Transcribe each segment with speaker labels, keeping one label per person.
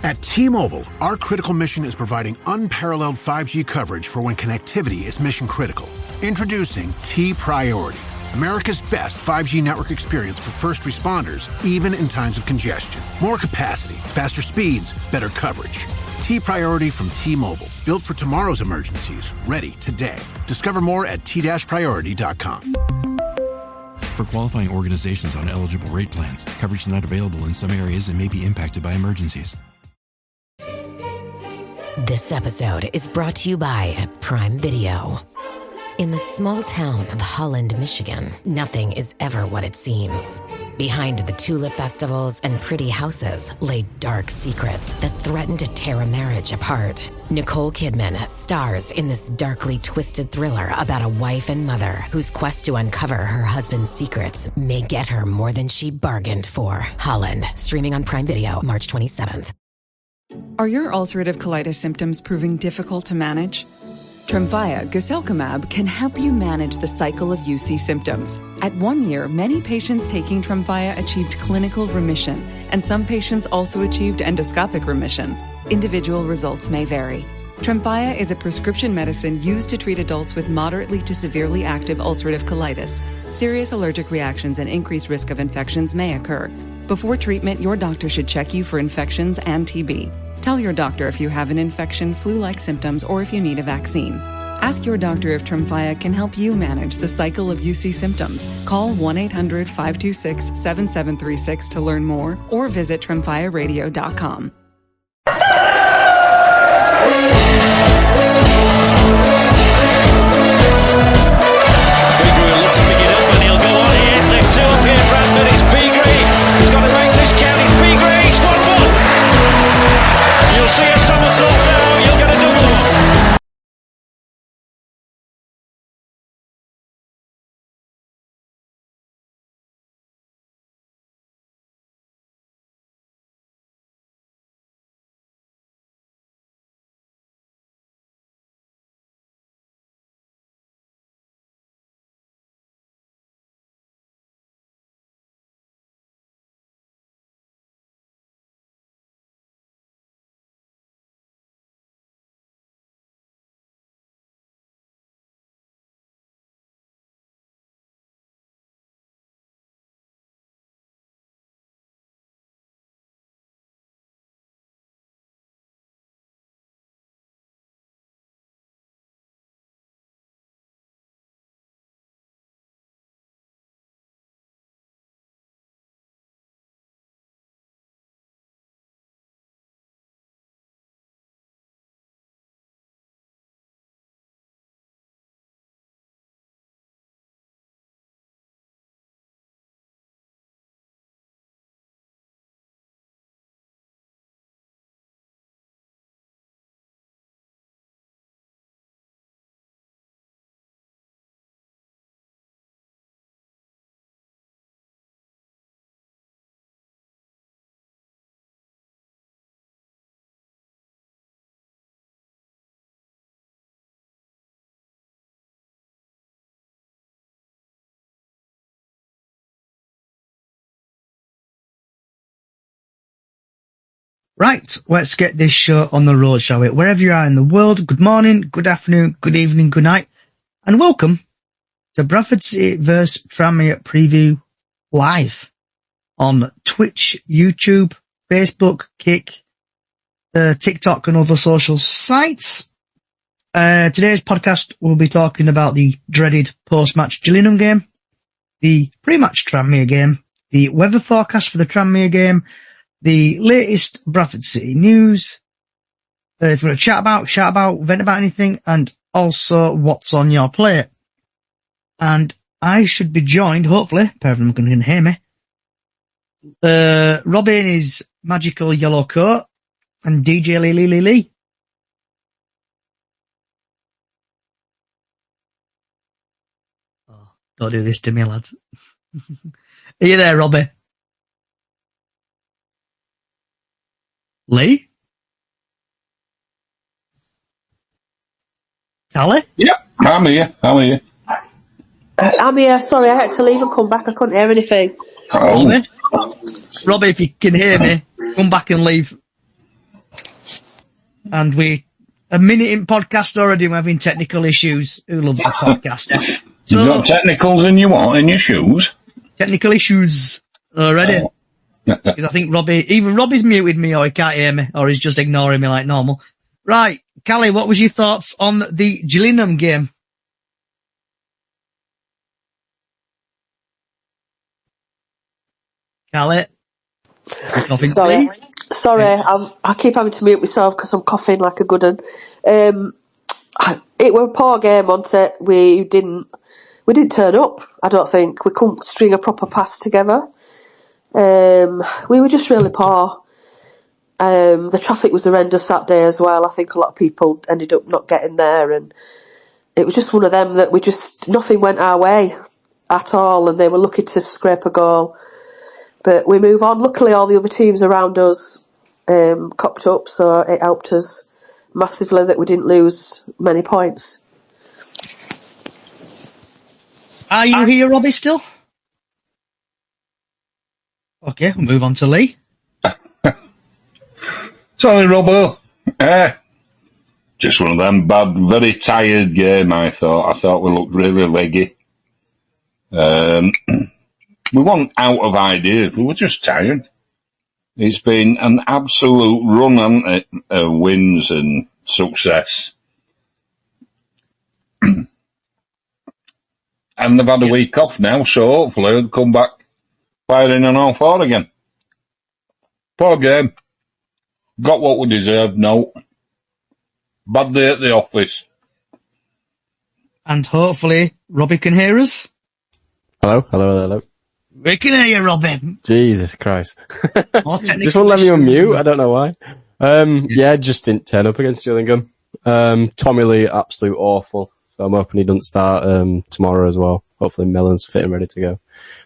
Speaker 1: At T-Mobile, our critical mission is providing unparalleled 5G coverage for when connectivity is mission critical. Introducing T-Priority, America's best 5G network experience for first responders, even in times of congestion. More capacity, faster speeds, better coverage. T-Priority from T-Mobile, built for tomorrow's emergencies, ready today. Discover more at t-priority.com.
Speaker 2: For qualifying organizations on eligible rate plans, coverage not available in some areas and may be impacted by emergencies.
Speaker 3: This episode is brought to you by Prime Video. In the small town of Holland, Michigan, nothing is ever what it seems. Behind the tulip festivals and pretty houses lay dark secrets that threaten to tear a marriage apart. Nicole Kidman stars in this darkly twisted thriller about a wife and mother whose quest to uncover her husband's secrets may get her more than she bargained for. Holland, streaming on Prime Video March 27th.
Speaker 4: Are your ulcerative colitis symptoms proving difficult to manage? Tremfya guselkumab can help you manage the cycle of UC symptoms. At 1 year, many patients taking Tremfya achieved clinical remission, and some patients also achieved endoscopic remission. Individual results may vary. Tremfya is a prescription medicine used to treat adults with moderately to severely active ulcerative colitis. Serious allergic reactions and increased risk of infections may occur. Before treatment, your doctor should check you for infections and TB. Tell your doctor if you have an infection, flu-like symptoms, or if you need a vaccine. Ask your doctor if Tremfya can help you manage the cycle of UC symptoms. Call 1-800-526-7736 to learn more, or visit tremfyaradio.com.
Speaker 5: Bradford, it's Beagrie. He's got to make this count. It's Beagrie. It's 1-1. You'll see a somersault now. You'll get a double.
Speaker 6: Right, let's get this show on the road, shall we? Wherever you are in the world, good morning, good afternoon, good evening, good night, and welcome to Bradford City vs Tranmere Preview live on Twitch, YouTube, Facebook, Kick, TikTok, and other social sites. Today's podcast, we'll be talking about the dreaded post-match Gillingham game, the pre-match Tranmere game, the weather forecast for the Tranmere game, the latest Bradford City news, if you want to chat about, vent about anything, and also what's on your plate. And I should be joined, hopefully, pair of them can hear me, Robbie in his magical yellow coat, and DJ Lee. Oh, don't do this to me, lads. Are you there, Robbie? Lee? Ali?
Speaker 7: Yep, I'm here.
Speaker 8: I'm here. Sorry, I had to leave and come back. I couldn't hear anything.
Speaker 7: Oh.
Speaker 6: Robbie, if you can hear me, come back and leave. And we, a minute in podcast already, we're having technical issues. Who loves a podcaster? So,
Speaker 7: you've got technicals in your what? In your shoes?
Speaker 6: Technical issues already.
Speaker 7: Oh.
Speaker 6: Because I think either Robbie's muted me or he can't hear me, or he's just ignoring me like normal. Right, Callie, what was your thoughts on the Gillingham game? Callie? Nothing,
Speaker 8: Sorry, I keep having to mute myself because I'm coughing like a good one. It was a poor game, wasn't it? We didn't turn up. I don't think we couldn't string a proper pass together. We were just really poor. The traffic was horrendous that day as well. I think a lot of people ended up not getting there, and it was just one of them that nothing went our way at all, and they were lucky to scrape a goal. But we move on. Luckily, all the other teams around us cocked up, so it helped us massively that we didn't lose many points.
Speaker 6: Are you here, Robbie, still? Okay, we'll move on to Lee.
Speaker 7: Sorry, Robbo. Just one of them bad, very tired game, I thought. I thought we looked really leggy. We weren't out of ideas, we were just tired. It's been an absolute run, hasn't it, of wins and success. And they've had a week off now, so hopefully they'll come back firing on all four again. Poor game. Got what we deserved, no. Bad day at the office.
Speaker 6: And hopefully Robbie can hear us.
Speaker 9: Hello.
Speaker 6: We can hear you, Robbie.
Speaker 9: Jesus Christ.
Speaker 6: Just
Speaker 9: won't let me unmute, I don't know why. Yeah, just didn't turn up against Gillingham. Tommy Lee, absolute awful. So I'm hoping he doesn't start tomorrow as well. Hopefully Mellon's fit and ready to go.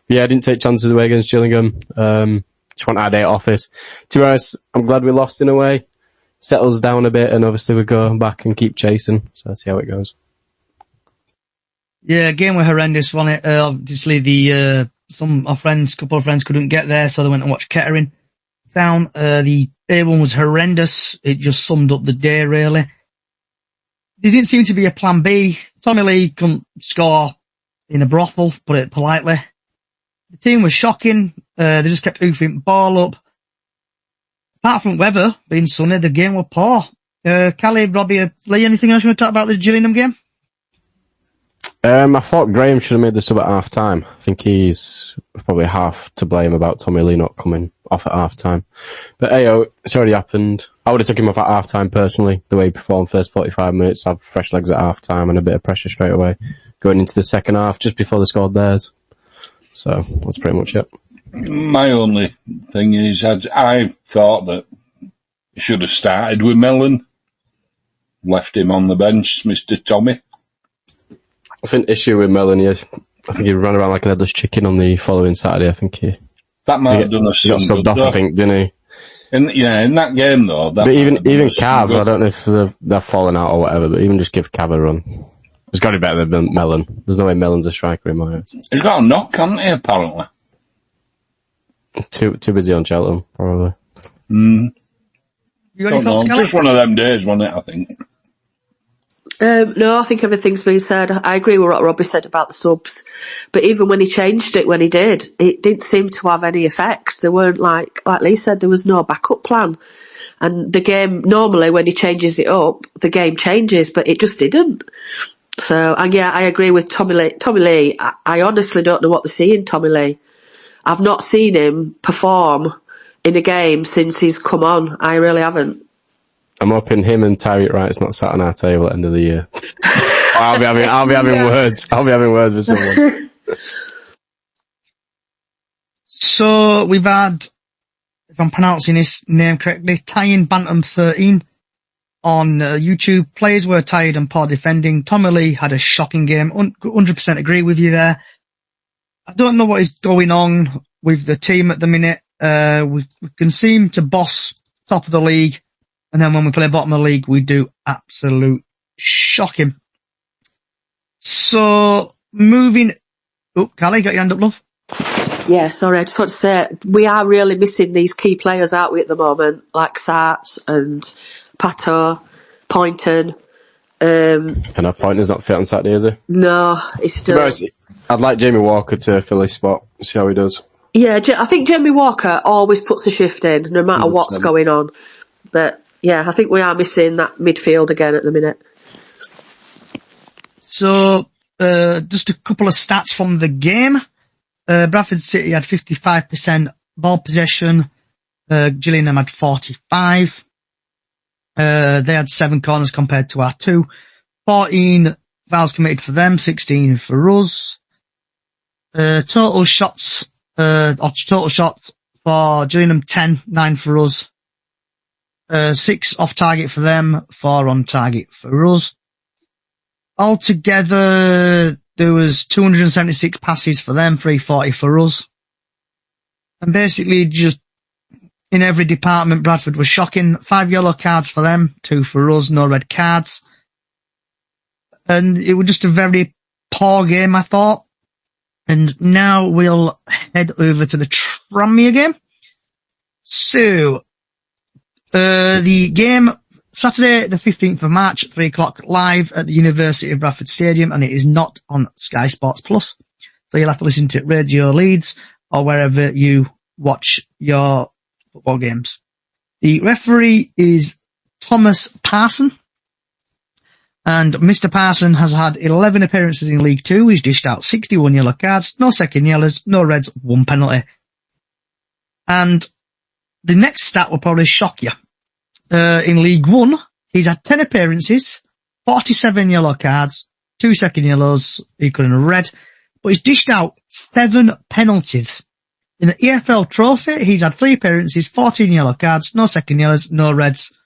Speaker 9: But yeah, I didn't take chances away against Gillingham. Just want our day at office. To be honest, I'm glad we lost in a way. Settles down a bit, and obviously we go back and keep chasing. So let's see how it goes.
Speaker 6: Yeah, game was horrendous, wasn't it? Obviously couple of friends couldn't get there, so they went and watched Kettering Town. The A1 was horrendous. It just summed up the day, really. There didn't seem to be a plan B. Tommy Lee couldn't score in a brothel, put it politely. The team was shocking. They just kept hoofing ball up. Apart from weather being sunny, the game was poor. Callie, Robbie, Lee, anything else you want to talk about the Gillingham game?
Speaker 9: I thought Graham should have made the sub at half time. I think he's probably half to blame about Tommy Lee not coming off at half time. But it's already happened. I would have took him off at half time personally, the way he performed first 45 minutes, have fresh legs at half time and a bit of pressure straight away going into the second half just before they scored theirs. So that's pretty much it.
Speaker 7: My only thing is, I thought that he should have started with Mellon, left him on the bench, Mr. Tommy.
Speaker 9: I think the issue with Mellon, I think he ran around like an headless chicken on the following Saturday. I think
Speaker 7: that might have done us
Speaker 9: some good. He got subbed off, I think, didn't he?
Speaker 7: In that game though.
Speaker 9: But even Cav, I don't know if they're falling out or whatever, but even just give Cav a run. It's got to be better than Mellon. There's no way Mellon's a striker in my eyes.
Speaker 7: He's got a knock, hasn't he, apparently?
Speaker 9: Too busy on Cheltenham, probably.
Speaker 6: You got any thoughts,
Speaker 7: just one of them days, wasn't it, I think?
Speaker 8: No, I think everything's been said. I agree with what Robbie said about the subs. But even when he changed it, when he did, it didn't seem to have any effect. There weren't like Lee said, there was no backup plan. And the game, normally when he changes it up, the game changes, but it just didn't. So, and yeah, I agree with Tommy Lee. Tommy Lee, I honestly don't know what they see in Tommy Lee. I've not seen him perform in a game since he's come on. I really haven't.
Speaker 9: I'm hoping him and Tyreek Wright's not sat on our table at the end of the year. I'll be having words. I'll be having words with someone.
Speaker 6: So we've had, if I'm pronouncing his name correctly, Tying Bantam 13 on YouTube. Players were tired and poor defending. Tommy Lee had a shocking game. 100% agree with you there. I don't know what is going on with the team at the minute. We can seem to boss top of the league. And then when we play bottom of the league, we do absolute shocking. So, moving... Oh, Callie, got your hand up, love?
Speaker 8: Yeah, sorry, I just want to say, we are really missing these key players, aren't we, at the moment? Like Sarts and Pato, Poynton.
Speaker 9: And our Poynton's not fit on Saturday, is he?
Speaker 8: No, it's still...
Speaker 9: I'd like Jamie Walker to fill his spot, see how he does.
Speaker 8: Yeah, I think Jamie Walker always puts a shift in, no matter what's going on. But, yeah, I think we are missing that midfield again at the minute.
Speaker 6: So, just a couple of stats from the game. Bradford City had 55% ball possession. Gillingham had 45. They had 7 corners compared to our 2. 14 fouls committed for them, 16 for us. Total shots for Gillingham 10, 9 for us. 6 off target for them, 4 on target for us. Altogether, there was 276 passes for them, 340 for us. And basically just in every department, Bradford was shocking. 5 yellow cards for them, 2 for us, no red cards. And it was just a very poor game, I thought. And now we'll head over to the Tranmere game. So, the game, Saturday the 15th of March, 3 o'clock, live at the University of Bradford Stadium, and it is not on Sky Sports Plus. So you'll have to listen to Radio Leeds or wherever you watch your football games. The referee is Thomas Parson. And Mr. Parson has had 11 appearances in League Two. He's dished out 61 yellow cards, no second yellows, no reds, 1 penalty. And the next stat will probably shock you. In League One, he's had 10 appearances, 47 yellow cards, 2 second yellows, equal and a red, but he's dished out 7 penalties. In the EFL Trophy, he's had 3 appearances, 14 yellow cards, no second yellows, no reds,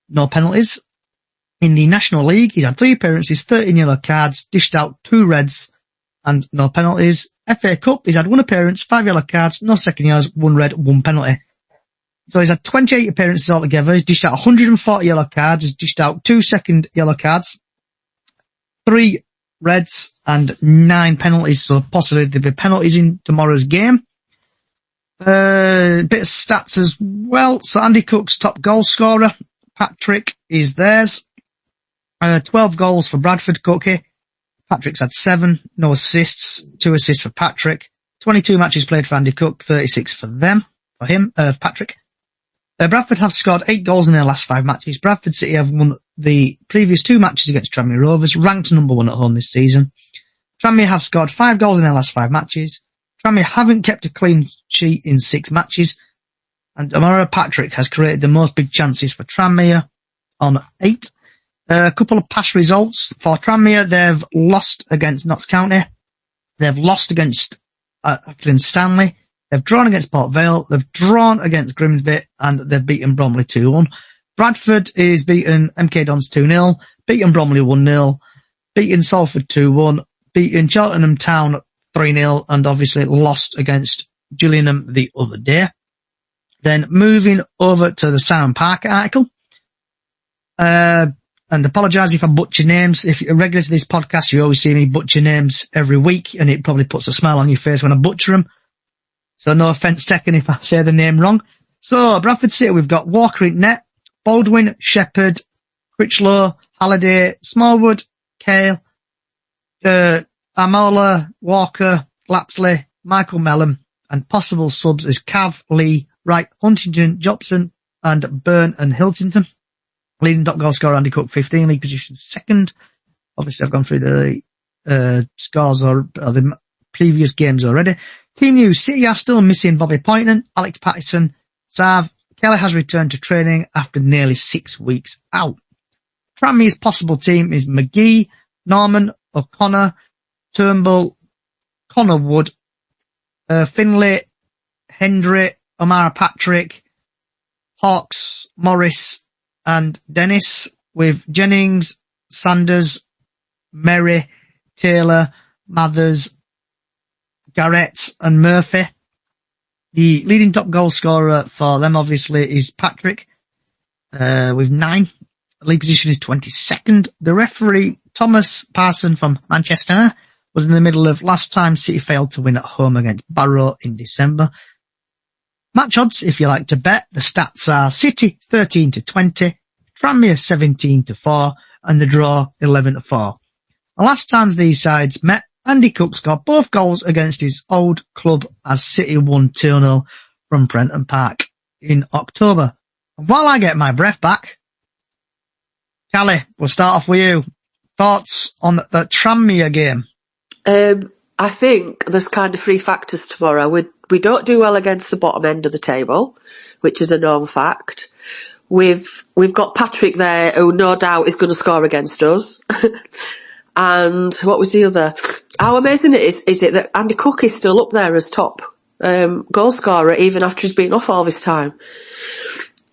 Speaker 6: no penalties. In the National League, he's had 3 appearances, 13 yellow cards, dished out 2 reds, and no penalties. FA Cup, he's had 1 appearance, 5 yellow cards, no second yellows, 1 red, 1 penalty. So he's had 28 appearances altogether. He's dished out 140 yellow cards. He's dished out 2 second yellow cards, 3 reds, and 9 penalties. So possibly there'll be penalties in tomorrow's game. Bit of stats as well. So Andy Cook's top goal scorer. Patrick is theirs. 12 goals for Bradford, Cookie. Patrick's had 7. No assists. 2 assists for Patrick. 22 matches played for Andy Cook. 36 for them. For him, Patrick. Bradford have scored 8 goals in their last 5 matches. Bradford City have won the previous 2 matches against Tranmere Rovers, ranked number 1 at home this season. Tranmere have scored 5 goals in their last 5 matches. Tranmere haven't kept a clean sheet in 6 matches. And Amara Patrick has created the most big chances for Tranmere on 8. A couple of past results for Tranmere. They've lost against Notts County. They've lost against Accrington Stanley. They've drawn against Port Vale, they've drawn against Grimsby, and they've beaten Bromley 2-1. Bradford is beaten MK Dons 2-0, beaten Bromley 1-0, beaten Salford 2-1, beaten Cheltenham Town 3-0, and obviously lost against Gillingham the other day. Then moving over to the Simon Parker article. And apologise if I butcher names. If you're regular to this podcast, you always see me butcher names every week, and it probably puts a smile on your face when I butcher them. So no offence taken if I say the name wrong. So, Bradford City, we've got Walker in net, Baldwin, Shepherd, Critchlow, Halliday, Smallwood, Cale, Amola, Walker, Lapsley, Michael Mellon, and possible subs as Cav, Lee, Wright, Huntington, Jobson, and Byrne and Hiltington. Leading top goal scorer Andy Cook, 15, league position 2nd. Obviously, I've gone through the scores or the previous games already. Team news, City are still missing Bobby Poynton, Alex Patterson, Sav. Kelly has returned to training after nearly 6 weeks out. Tranmere's possible team is McGee, Norman, O'Connor, Turnbull, Connor Wood, Finlay, Hendry, Omara Patrick, Hawks, Morris, and Dennis, with Jennings, Sanders, Merry, Taylor, Mathers, Garrett and Murphy. The leading top goal scorer for them obviously is Patrick, with 9. The league position is 22nd. The referee, Thomas Parson from Manchester, was in the middle of last time City failed to win at home against Barrow in December. Match odds, if you like to bet, the stats are City 13-20, Tranmere 17-4, and the draw 11-4. The last times these sides met, Andy Cook scored both goals against his old club as City won 2-0 from Prenton Park in October. And while I get my breath back, Callie, we'll start off with you. Thoughts on the Tranmere game?
Speaker 8: I think there's kind of three factors tomorrow. We don't do well against the bottom end of the table, which is a known fact. We've got Patrick there, who no doubt is going to score against us. And what was the other? How amazing is it that Andy Cook is still up there as top goal scorer even after he's been off all this time.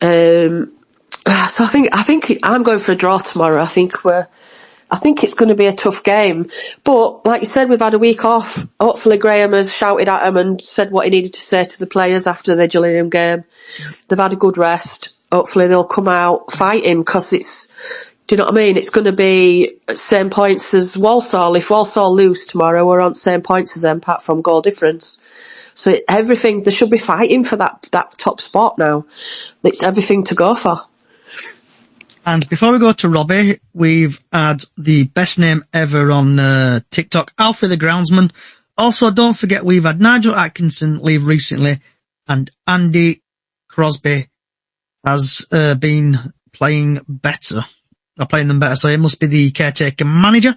Speaker 8: So I think I'm going for a draw tomorrow. I think it's going to be a tough game. But like you said, we've had a week off. Hopefully Graham has shouted at them and said what he needed to say to the players after the Gillingham game. They've had a good rest. Hopefully they'll come out fighting, because do you know what I mean? It's going to be same points as Walsall. If Walsall lose tomorrow, we're on same points as them, apart from goal difference. So they should be fighting for that top spot now. It's everything to go for.
Speaker 6: And before we go to Robbie, we've had the best name ever on TikTok, Alfie the Groundsman. Also, don't forget we've had Nigel Atkinson leave recently, and Andy Crosby has been playing them better, so it must be the caretaker manager.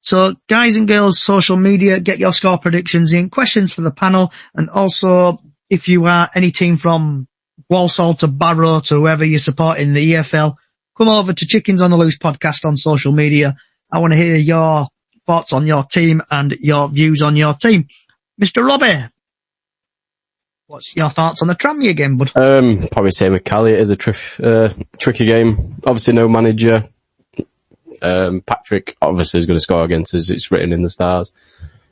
Speaker 6: So, guys and girls, social media, get your score predictions in, questions for the panel, and also, if you are any team from Walsall to Barrow to whoever you support in the EFL, come over to Chickens on the Loose podcast on social media. I want to hear your thoughts on your team and your views on your team. Mr. Robbie, what's your thoughts on the Tranmere game, bud?
Speaker 9: Probably same with Callie. It is a tricky game. Obviously, no manager. Patrick obviously is going to score against us. It's written in the stars.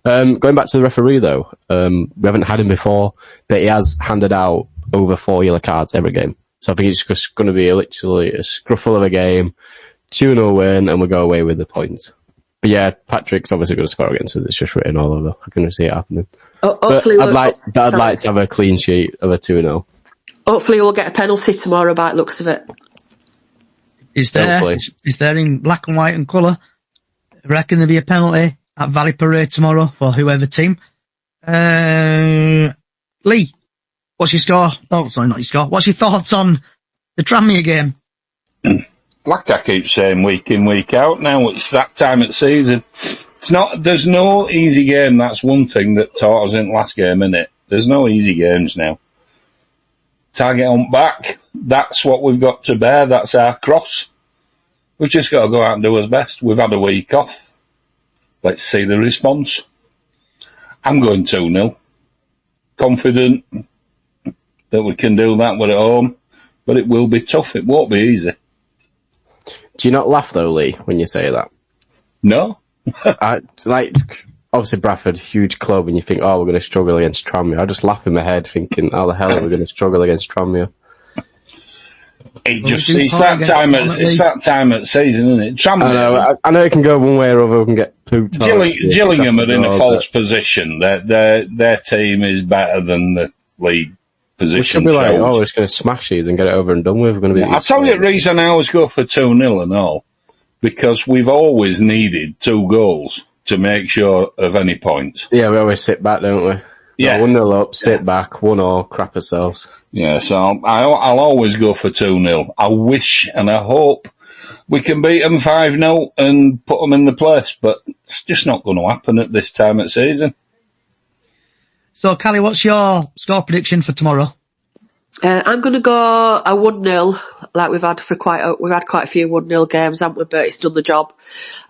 Speaker 9: Going back to the referee, though, we haven't had him before, but he has handed out over 4 yellow cards every game. So I think it's just going to be literally a scruffle of a game, 2-0 win, and we'll go away with the points. But yeah, Patrick's obviously going to score against us. It's just written all over. I can see it happening.
Speaker 8: Hopefully
Speaker 9: I'd like to have a clean sheet of a 2-0.
Speaker 8: Hopefully we'll get a penalty tomorrow by the looks of it.
Speaker 6: Is there in black and white and colour? I reckon there'll be a penalty at Valley Parade tomorrow for whoever team. Lee, what's your score? Oh, sorry, not your score. What's your thoughts on the Tranmere game?
Speaker 7: Like I keep saying week in, week out now, it's that time of the season. There's no easy game. That's one thing that taught us in the last game, innit? There's no easy games now. Target on back. That's what we've got to bear. That's our cross. We've just got to go out and do our best. We've had a week off. Let's see the response. I'm going 2-0. Confident that we can do that. We're at home. But it will be tough. It won't be easy.
Speaker 9: Do you not laugh, though, Lee, when you say that?
Speaker 7: No.
Speaker 9: Obviously Bradford, huge club, and you think, oh, we're going to struggle against Tranmere. I just laugh in my head thinking, how the hell are we going to struggle against Tranmere?
Speaker 7: It's that time at the season, isn't it? Tranmere,
Speaker 9: I know it can go one way or other. We can get pooped.
Speaker 7: Gillingham are in a false position. Their team is better than the league position.
Speaker 9: We should be like, we're just going to smash these and get it over and done with. We're going to be.
Speaker 7: I'll tell you the reason I always go for 2-0 and all, because we've always needed 2 goals to make sure of any points.
Speaker 9: Yeah, we always sit back, don't we?
Speaker 7: Yeah.
Speaker 9: 1-0 up, sit back, 1-0, crap ourselves.
Speaker 7: Yeah, so I'll always go for 2-0. I wish and I hope we can beat them 5-0 and put them in the place, but it's just not going to happen at this time of season.
Speaker 6: So, Callie, what's your score prediction for tomorrow?
Speaker 8: I'm going to go a 1-0, like we've had quite a few 1-0 games, haven't we? But it's done the job,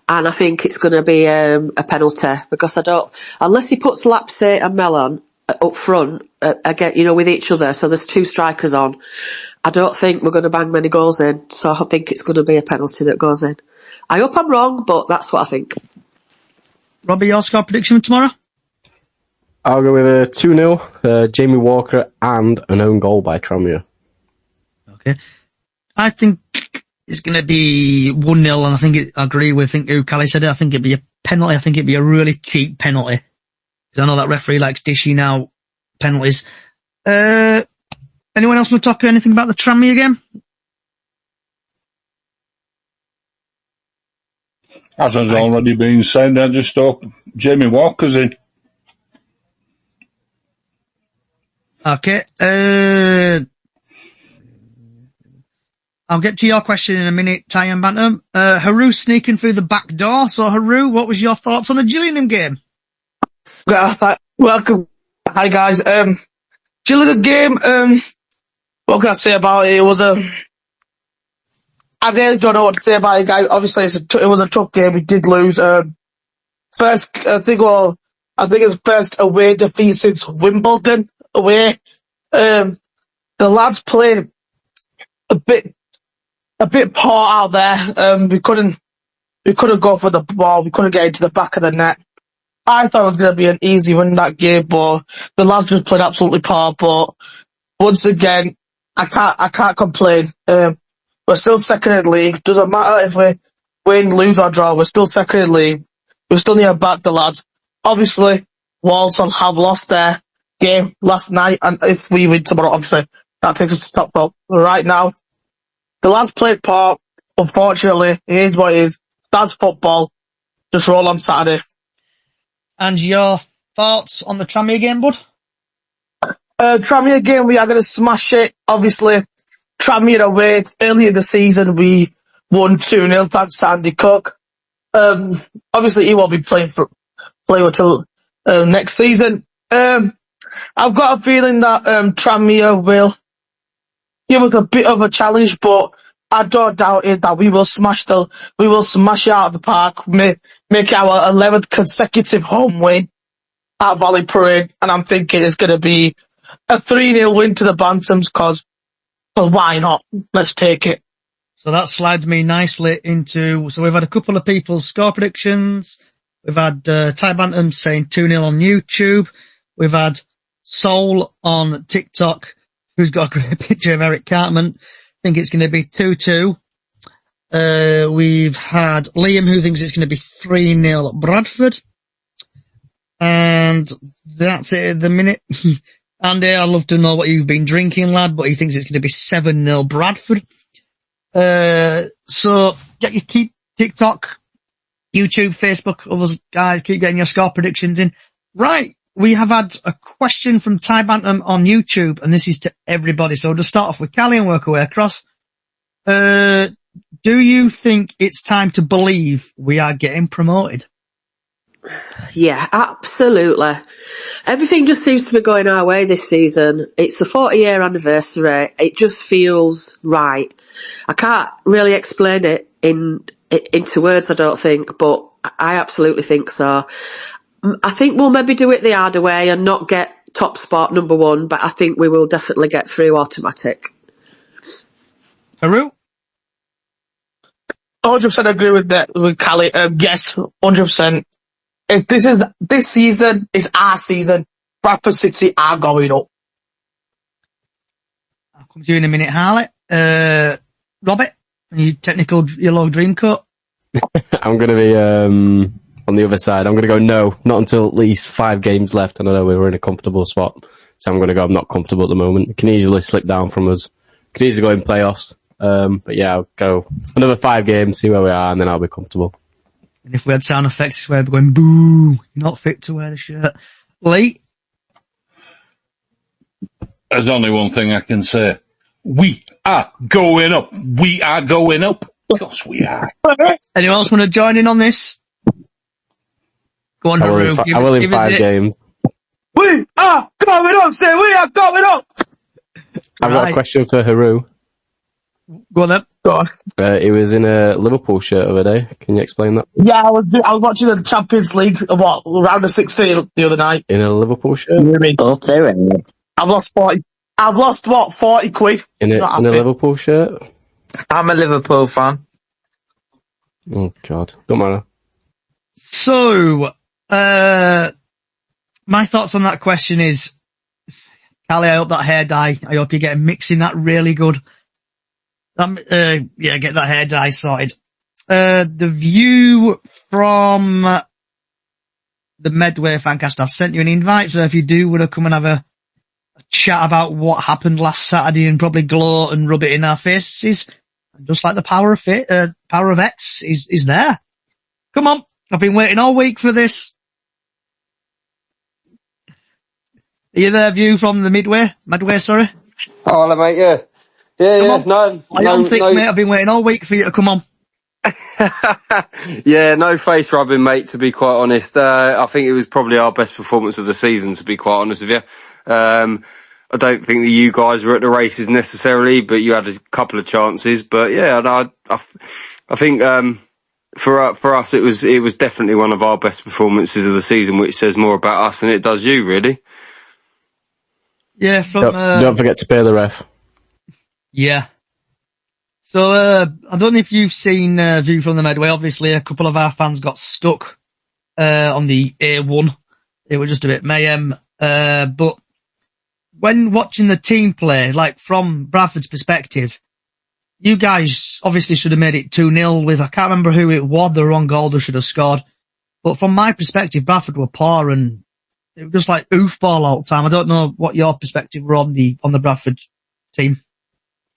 Speaker 8: and I think it's going to be a penalty, because unless he puts Lapsey and Mellon up front again, with each other. So there's 2 strikers on. I don't think we're going to bang many goals in. So I think it's going to be a penalty that goes in. I hope I'm wrong, but that's what I think.
Speaker 6: Robbie, your score prediction for tomorrow?
Speaker 9: I'll go with a 2-0, Jamie Walker, and an own goal by Tranmere.
Speaker 6: Okay. I think it's going to be 1-0, and I agree with who Callie said it. I think it'd be a penalty, I think it'd be a really cheap penalty. Because I know that referee likes dishing out penalties. Anyone else want to talk anything about the Tranmere game?
Speaker 7: As has already been said, I just hope Jamie Walker's in.
Speaker 6: Okay. I'll get to your question in a minute, Ty and Bantam. Haru sneaking through the back door. So, Haru, what was your thoughts on the Gillingham game?
Speaker 10: Welcome. Hi, guys. Gillingham game, what can I say about it? I really don't know what to say about it, guys. Obviously, it was a tough game. We did lose. I think it's first away defeat since Wimbledon away. The lads played a bit poor out there. We couldn't go for the ball. We couldn't get into the back of the net. I thought it was going to be an easy win that game, but the lads just played absolutely poor. But once again, I can't complain. We're still second in the league. Doesn't matter if we win, lose or draw. We're still second in the league. We still need to back the lads. Obviously, Walsall have lost their game last night, and if we win tomorrow, obviously that takes us to top top. Right now, the lads played poor. Unfortunately, it is what it is. That's football. Just roll on Saturday.
Speaker 6: And your thoughts on the Tranmere game, bud?
Speaker 10: Tranmere game, we are going to smash it. Obviously, Tranmere away. Earlier in the season, we won 2-0 thanks to Andy Cook. Obviously, he won't be playing until next season. I've got a feeling that Tranmere will give us a bit of a challenge, but I don't doubt it that we will smash it out of the park, make it our 11th consecutive home win at Valley Parade, and I'm thinking it's going to be a 3-0 win to the Bantams, cause why not? Let's take it.
Speaker 6: So that slides me nicely into, so we've had a couple of people's score predictions. We've had Ty Bantam saying 2-0 on YouTube. We've had Soul on TikTok, who's got a great picture of Eric Cartman. I think it's going to be 2-2. We've had Liam, who thinks it's going to be 3-0 Bradford. And that's it at the minute. Andy, I'd love to know what you've been drinking, lad, but he thinks it's going to be 7-0 Bradford. So get your keep TikTok, YouTube, Facebook, all those guys, keep getting your score predictions in. Right. We have had a question from Ty Bantam on YouTube, and this is to everybody. So we'll just start off with Callie and work our way across. Do you think it's time to believe we are getting promoted?
Speaker 8: Yeah, absolutely. Everything just seems to be going our way this season. It's the 40-year anniversary. It just feels right. I can't really explain it into words, I don't think, but I absolutely think so. I think we'll maybe do it the harder way and not get top spot number 1, but I think we will definitely get through automatic.
Speaker 6: Haru?
Speaker 10: 100% agree with that, with Callie. Yes, 100%. If this season is our season, Bradford City are going up.
Speaker 6: I'll come to you in a minute, Harley. Robert, your technical yellow dream coat?
Speaker 9: I'm going to be on the other side. I'm going to go no, not until at least 5 games left. And I know we were in a comfortable spot, so I'm going to go I'm not comfortable at the moment. It can easily slip down from us. Could easily go in playoffs. But yeah, I'll go another 5 games, see where we are, and then I'll be comfortable.
Speaker 6: And if we had sound effects, it's where we're going, boo, you're not fit to wear the shirt. Lee?
Speaker 7: There's only one thing I can say. We are going up. We are going up. Of course we are.
Speaker 6: Anyone else want to join in on this? Go on, Haru.
Speaker 9: I will in 5 games.
Speaker 10: We are going up, say we are going up!
Speaker 9: I've got a question for Haru.
Speaker 6: Go on then.
Speaker 10: Go on.
Speaker 9: He was in a Liverpool shirt the other day. Can you explain that?
Speaker 10: Yeah, I was watching the Champions League, round of 16 the other night.
Speaker 9: In a Liverpool shirt?
Speaker 10: Up there, I've lost 40. I've lost, 40 quid?
Speaker 9: In a Liverpool shirt?
Speaker 11: I'm a Liverpool fan.
Speaker 9: Oh, God. Don't matter.
Speaker 6: So, my thoughts on that question is, Callie, I hope that hair dye, I hope you get mixing that really good. Yeah, get that hair dye sorted. The view from the Medway Fancast. I've sent you an invite, so if you do want to come and have a chat about what happened last Saturday and probably gloat and rub it in our faces, just like the power of X is there. Come on, I've been waiting all week for this. Are you there, View from the Medway, sorry?
Speaker 12: Oh, hello, mate, yeah. Yeah, no.
Speaker 6: Mate, I've been waiting all week for you to come on.
Speaker 12: Yeah, no face rubbing, mate, to be quite honest. I think it was probably our best performance of the season, to be quite honest with you. I don't think that you guys were at the races necessarily, but you had a couple of chances. But yeah, I think, for us, it was definitely one of our best performances of the season, which says more about us than it does you, really.
Speaker 6: Yeah,
Speaker 9: don't forget to pay the ref.
Speaker 6: Yeah. So, I don't know if you've seen View from the Medway. Obviously, a couple of our fans got stuck on the A1. It was just a bit mayhem. But when watching the team play, like from Bradford's perspective, you guys obviously should have made it 2-0 with, I can't remember who it was, the wrong goal they should have scored. But from my perspective, Bradford were poor and it was just like oofball all the time. I don't know what your perspective were on the Bradford team.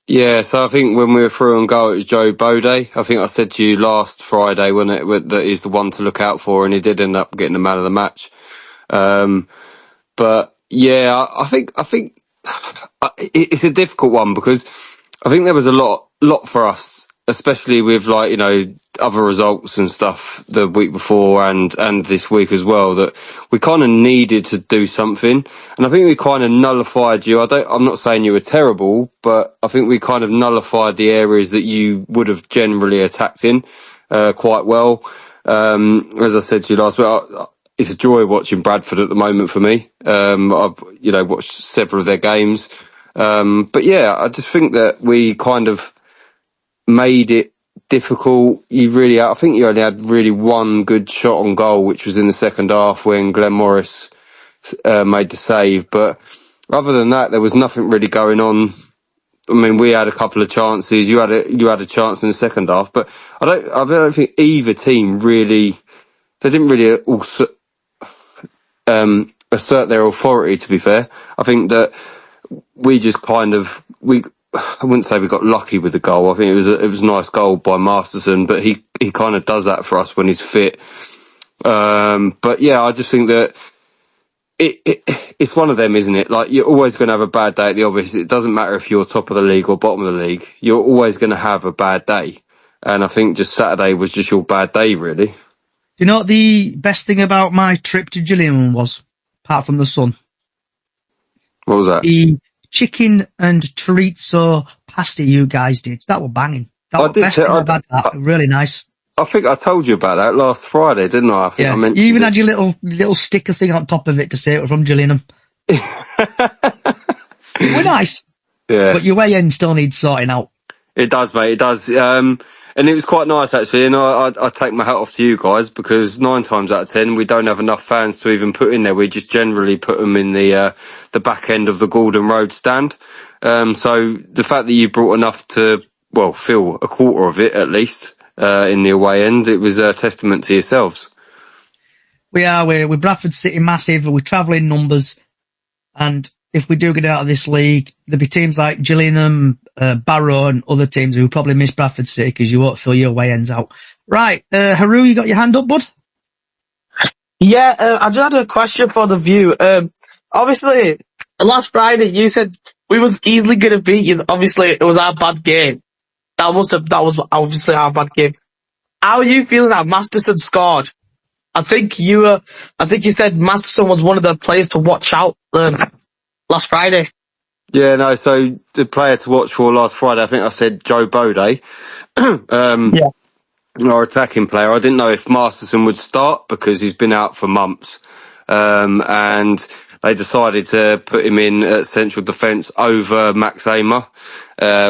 Speaker 12: Yeah, so I think when we were through on goal, it was Joe Bode. I think I said to you last Friday that he's the one to look out for, and he did end up getting the man of the match. But yeah, I think it's a difficult one because I think there was a lot for us, especially with like, you know, other results and stuff the week before and this week as well, that we kind of needed to do something. And I think we kind of nullified you. I'm not saying you were terrible, but I think we kind of nullified the areas that you would have generally attacked in, quite well. As I said to you last week, it's a joy watching Bradford at the moment for me. I've, you know, watched several of their games. But yeah, I just think that we kind of made it difficult. I think you only had really one good shot on goal, which was in the second half when Glenn Morris made the save. But other than that, there was nothing really going on. I mean, we had a couple of chances. You had a chance in the second half, but I don't think either team really. They didn't really also assert their authority. To be fair, I think that we just kind of I wouldn't say we got lucky with the goal. I think it was a nice goal by Masterson, but he kind of does that for us when he's fit. But yeah, I just think that it's one of them, isn't it? Like, you're always going to have a bad day at the office. It doesn't matter if you're top of the league or bottom of the league. You're always going to have a bad day. And I think just Saturday was just your bad day, really.
Speaker 6: Do you know what the best thing about my trip to Gillingham was, apart from the sun?
Speaker 12: What was that?
Speaker 6: The chicken and chorizo pasta you guys did. That was banging. That was the best thing I've had. That really nice.
Speaker 12: I think I told you about that last Friday, didn't I? I think I mentioned
Speaker 6: you even had your little sticker thing on top of it to say it was from Gillingham. It was nice.
Speaker 12: Yeah.
Speaker 6: But your way in still needs sorting out.
Speaker 12: It does, mate. It does. And it was quite nice, actually. And I take my hat off to you guys, because 9 times out of 10, we don't have enough fans to even put in there. We just generally put them in the back end of the Gordon Road stand. So the fact that you brought enough to, well, fill a quarter of it at least, in the away end, it was a testament to yourselves.
Speaker 6: We're Bradford City massive. We're travelling numbers. And if we do get out of this league, there'll be teams like Gillingham, Barrow and other teams who probably miss Bradford City because you won't fill your away ends out. Right, Haru, you got your hand up, bud?
Speaker 10: Yeah, I just had a question for the View. Obviously, last Friday you said we was easily going to beat you. Obviously, it was our bad game. That was obviously our bad game. How are you feeling that Masterson scored? I think you said Masterson was one of the players to watch out last Friday.
Speaker 12: Yeah, no, so the player to watch for last Friday, I think I said Joe Bode.
Speaker 10: Yeah.
Speaker 12: Our attacking player. I didn't know if Masterson would start because he's been out for months. And they decided to put him in at central defence over Max Amer,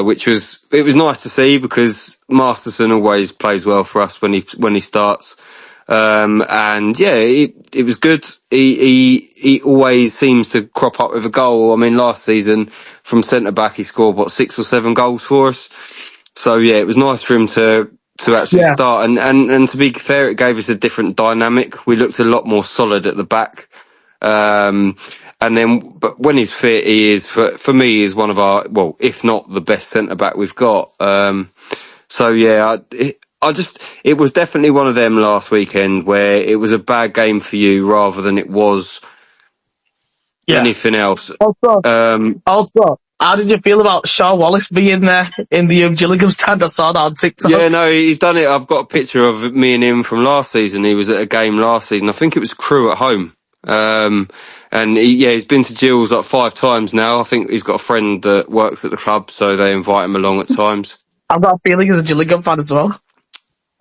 Speaker 12: which was nice to see because Masterson always plays well for us when he starts. And yeah, it was good. He always seems to crop up with a goal. I mean, last season from centre back, he scored 6 or 7 goals for us. So yeah, it was nice for him to to actually start. And to be fair, it gave us a different dynamic. We looked a lot more solid at the back. And then, but when he's fit, he is, for me, is one of our, well, if not the best centre-back we've got. So yeah, it was definitely one of them last weekend where it was a bad game for you rather than it was anything else.
Speaker 10: Also, how did you feel about Sean Wallace being there in the Gillingham stand? I saw that on TikTok.
Speaker 12: Yeah, no, he's done it. I've got a picture of me and him from last season. He was at a game last season. I think it was Crewe at home. And he's been to Gills like 5 times now. I think he's got a friend that works at the club, so they invite him along at times.
Speaker 10: I've got a feeling he's a Gillingham fan as well.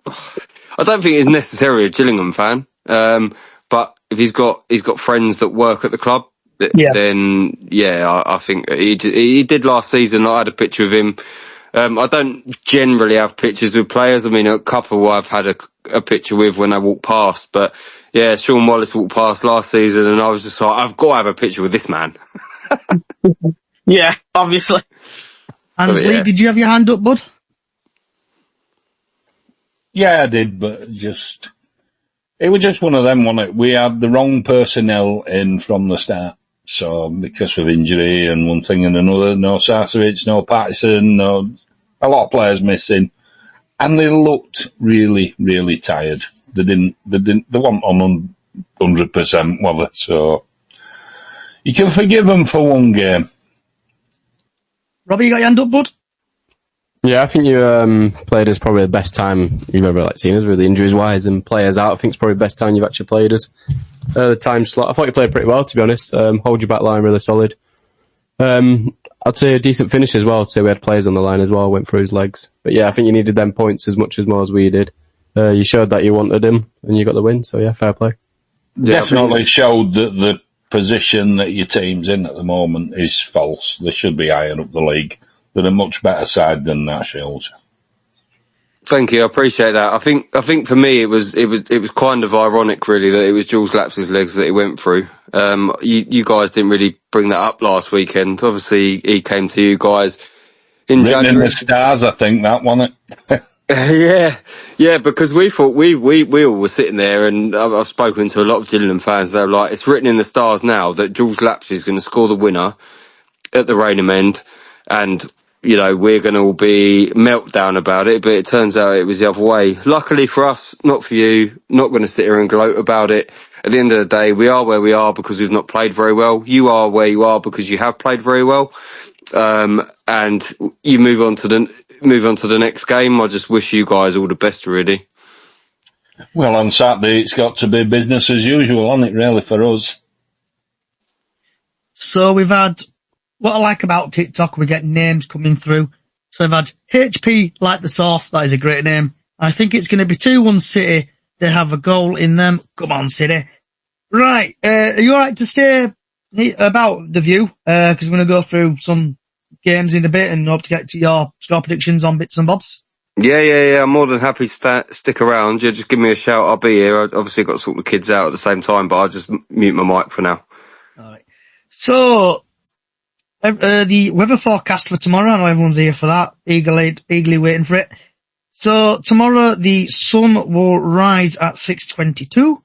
Speaker 12: I don't think he's necessarily a Gillingham fan. But if he's got friends that work at the club, then I think he did last season. I had a picture of him. I don't generally have pictures with players. I mean, a couple I've had a picture with when I walk past, but yeah, Sean Wallace walked past last season and I was just like, I've got to have a picture with this man.
Speaker 10: Yeah, obviously.
Speaker 6: And Lee, did you have your hand up, bud?
Speaker 7: Yeah, I did, but it was just one of them, wasn't it? We had the wrong personnel in from the start. So, because of injury and one thing and another, no Sarcevic, no Patterson, a lot of players missing. And they looked really, really tired. They weren't on 100%, were they? So, you can forgive them for one game.
Speaker 6: Robbie, you got your hand up, bud?
Speaker 9: Yeah, I think you played us probably the best time you've ever seen us, really, injuries-wise, and players out. I think it's probably the best time you've actually played us. The time slot, I thought you played pretty well, to be honest. Hold your back line really solid. I'd say a decent finish as well. I'd say we had players on the line as well, went through his legs. But yeah, I think you needed them points as much as more as we did. You showed that you wanted him, and you got the win, so yeah, fair play.
Speaker 7: Definitely showed that the position that your team's in at the moment is false. They should be higher up the league. They're a much better side than that shows.
Speaker 12: Thank you, I appreciate that. I think for me it was kind of ironic really that it was Jules Laps's legs that he went through. You guys didn't really bring that up last weekend. Obviously he came to you guys in
Speaker 7: Written
Speaker 12: January.
Speaker 7: in the stars, I think that wasn't
Speaker 12: it. yeah, because we thought we all were sitting there, and I've spoken to a lot of Gillingham fans. They're like, it's written in the stars now that Jules Laps is going to score the winner at the Rainham end, and we're going to all be meltdown about it, but it turns out it was the other way. Luckily for us, not for you, not going to sit here and gloat about it. At the end of the day, we are where we are because we've not played very well. You are where you are because you have played very well. And you move on to the next game. I just wish you guys all the best, really.
Speaker 7: Well, on Saturday, it's got to be business as usual, hasn't it, really, for us?
Speaker 6: So we've had, what I like about TikTok, we get names coming through. So we've had HP like the sauce. That is a great name. I think it's going to be 2-1 City. They have a goal in them. Come on, City. Right. Are you alright to stay about the view? Because we're going to go through some games in a bit and hope to get to your score predictions on bits and bobs.
Speaker 12: Yeah. I'm more than happy to stick around. Yeah, just give me a shout. I'll be here. I've obviously got to sort the kids out at the same time, but I'll just mute my mic for now.
Speaker 6: Alright. So, the weather forecast for tomorrow, I know everyone's here for that, eagerly waiting for it. So tomorrow the sun will rise at 6:22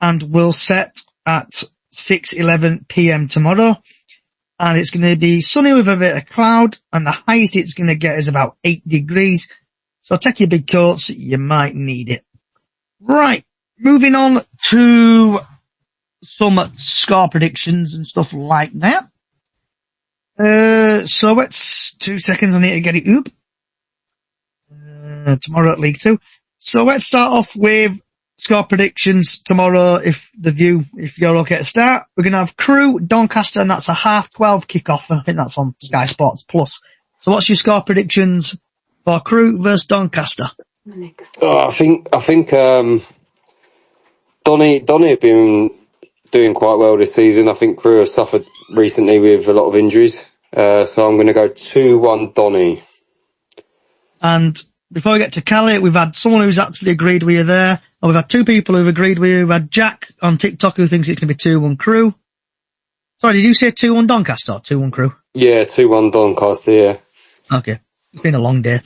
Speaker 6: and will set at 6:11 p.m. tomorrow. And it's going to be sunny with a bit of cloud, and the highest it's going to get is about 8 degrees. So take your big coats, you might need it. Right, moving on to some score predictions and stuff like that. So let's 2 seconds. I need to get it up. Tomorrow at League 2. So let's start off with score predictions tomorrow. If you're okay to start, we're going to have Crewe, Doncaster, and that's a 12:30 kickoff. I think that's on Sky Sports Plus. So what's your score predictions for Crewe versus Doncaster?
Speaker 12: I think Donny have been doing quite well this season. I think Crewe have suffered recently with a lot of injuries. So I'm going to go 2-1 Donny.
Speaker 6: And before we get to Callie, we've had someone who's absolutely agreed with you there. And we've had 2 people who've agreed with you. We've had Jack on TikTok who thinks it's going to be 2-1 Crewe. Sorry, did you say 2-1 Doncaster or 2-1 Crewe?
Speaker 12: Yeah, 2-1 Doncaster, yeah.
Speaker 6: Okay. It's been a long day.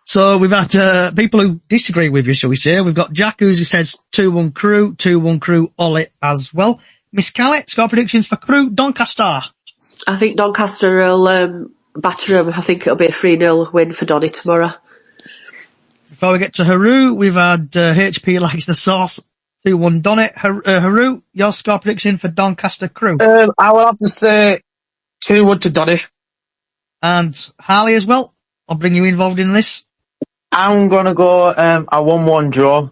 Speaker 6: So we've had people who disagree with you, shall we say. We've got Jack who says 2-1 Crew, 2-1 Crew, Ollie as well. Miss Callie, score predictions for Crew, Doncaster.
Speaker 8: I think Doncaster will batter them. I think it'll be a 3-0 win for Donny tomorrow.
Speaker 6: Before we get to Haru, we've had HP likes the sauce, 2-1 Donny. Haru, your score prediction for Doncaster Crew?
Speaker 10: I will have to say 2-1 to Donny.
Speaker 6: And Harley as well. I'll bring you involved in this.
Speaker 11: I'm going to go a 1-1 draw.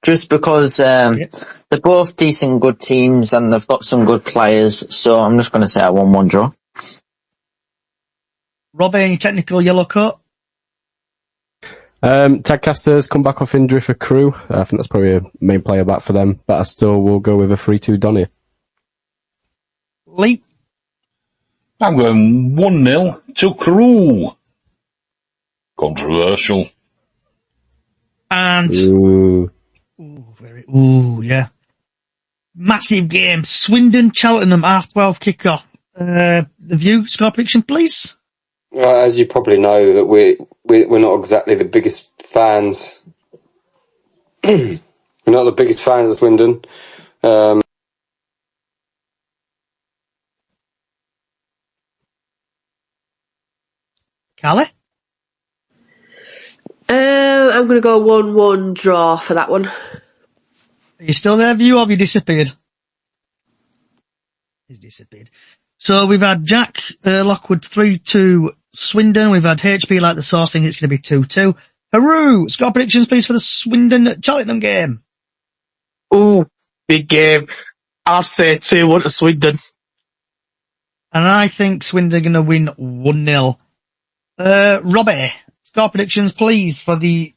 Speaker 11: Just because they're both decent, good teams and they've got some good players. So I'm just going to say a 1-1 draw.
Speaker 6: Robbie, any technical yellow coat?
Speaker 9: Tadcaster's come back off injury for Crew. I think that's probably a main player back for them. But I still will go with a 3-2 Donny.
Speaker 6: Lee?
Speaker 7: I'm going 1-0 to Crew. Controversial.
Speaker 6: And... yeah. Massive game. Swindon, Cheltenham, 12:30 kickoff. The View, score prediction, please.
Speaker 12: As you probably know, that we're not exactly the biggest fans. We're not the biggest fans of Swindon.
Speaker 6: Callie?
Speaker 8: I'm going to go 1-1 draw for that one.
Speaker 6: Are you still there, View, or have you disappeared? He's disappeared. So we've had Jack Lockwood 3-2 Swindon. We've had HP like the sauce. I think it's going to be 2-2. Haru, score predictions, please, for the Swindon-Cheltenham game.
Speaker 10: Ooh, big game. I'll say 2-1 to Swindon.
Speaker 6: And I think Swindon are going to win 1-0. Robbie, score predictions, please, for the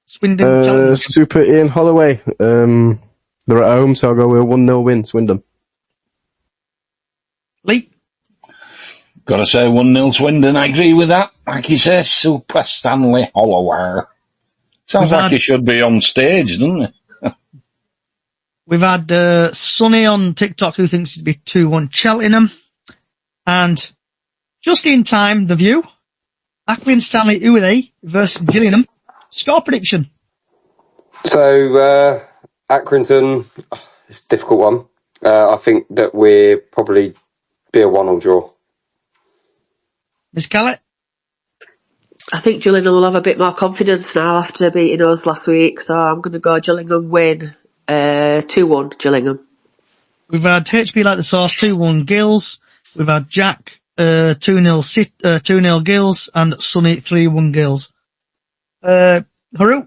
Speaker 6: Swindon-Cheltenham.
Speaker 9: Super Ian Holloway. They're at home, so I'll go with a 1-0 win, Swindon.
Speaker 6: Lee?
Speaker 7: Gotta say 1-0 Swindon. I agree with that. Like he says, Super Stanley Holloway. Sounds like he should be on stage, doesn't it?
Speaker 6: We've had Sonny on TikTok who thinks it'd be 2-1 Cheltenham. And just in time, The View. Ackley and Stanley Uwe versus Gillingham. Score prediction.
Speaker 12: So, Accrington, it's a difficult one. I think that we're probably be a 1-1 draw.
Speaker 6: Miss Callie?
Speaker 8: I think Gillingham will have a bit more confidence now after beating us last week, so I'm going to go Gillingham win 2-1 Gillingham.
Speaker 6: We've had HP like the sauce, 2-1 Gills. We've had Jack 2-0 Gills and Sonny 3-1 Gills. Haru?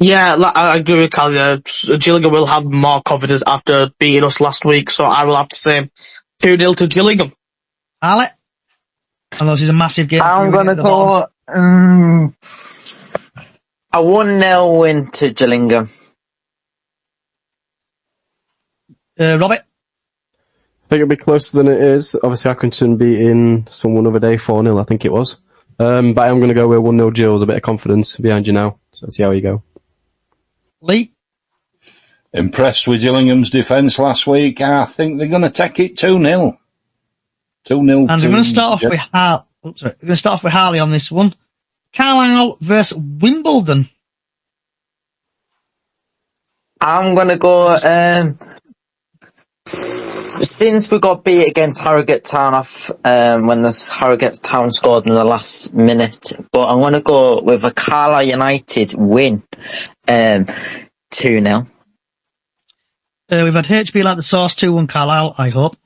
Speaker 10: Yeah, I agree with Callie. Gillingham will have more confidence after beating us last week, so I will have to say 2-0 to Gillingham.
Speaker 6: Ale? I know this is a massive game.
Speaker 11: I'm going to go a 1-0 win to Gillingham.
Speaker 6: Robert?
Speaker 9: I think it'll be closer than it is. Obviously, Accrington beating someone the other day 4-0, I think it was. But I'm going to go with 1-0 Gills, a bit of confidence behind you now. So let's see how you go.
Speaker 6: Lee?
Speaker 7: Impressed with Gillingham's defence last week. I think they're going to take it 2-0. 2-0.
Speaker 6: And we're going to start off with Harley on this one. Carlisle versus Wimbledon.
Speaker 11: I'm going to go, since we got beat against Harrogate Town off, when the Harrogate Town scored in the last minute, but I'm going to go with a Carlisle United win, 2-0.
Speaker 6: We've had HP like the sauce, 2-1 Carlisle, I hope.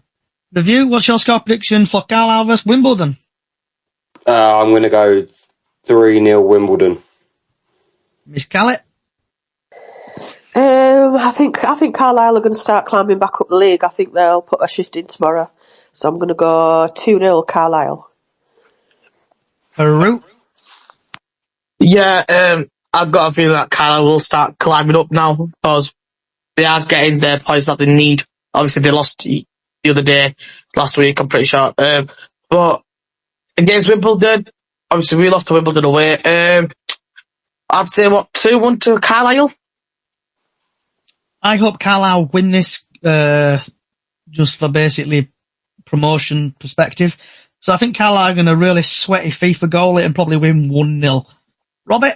Speaker 6: The View, what's your score prediction for Carlisle versus Wimbledon?
Speaker 12: I'm going to go 3-0 Wimbledon.
Speaker 6: Miss Callie?
Speaker 8: I think Carlisle are going to start climbing back up the league. I think they'll put a shift in tomorrow. So I'm going to go 2-0 Carlisle.
Speaker 6: Haru?
Speaker 10: Yeah, I've got a feeling that Carlisle will start climbing up now because they are getting their points that they need. Obviously, they lost the other day, last week, I'm pretty sure. But against Wimbledon, obviously we lost to Wimbledon away. I'd say, 2-1 to Carlisle?
Speaker 6: I hope Carlisle win this, just for basically promotion perspective. So I think Carlisle are going to really sweaty FIFA goal it and probably win 1-0. Robert?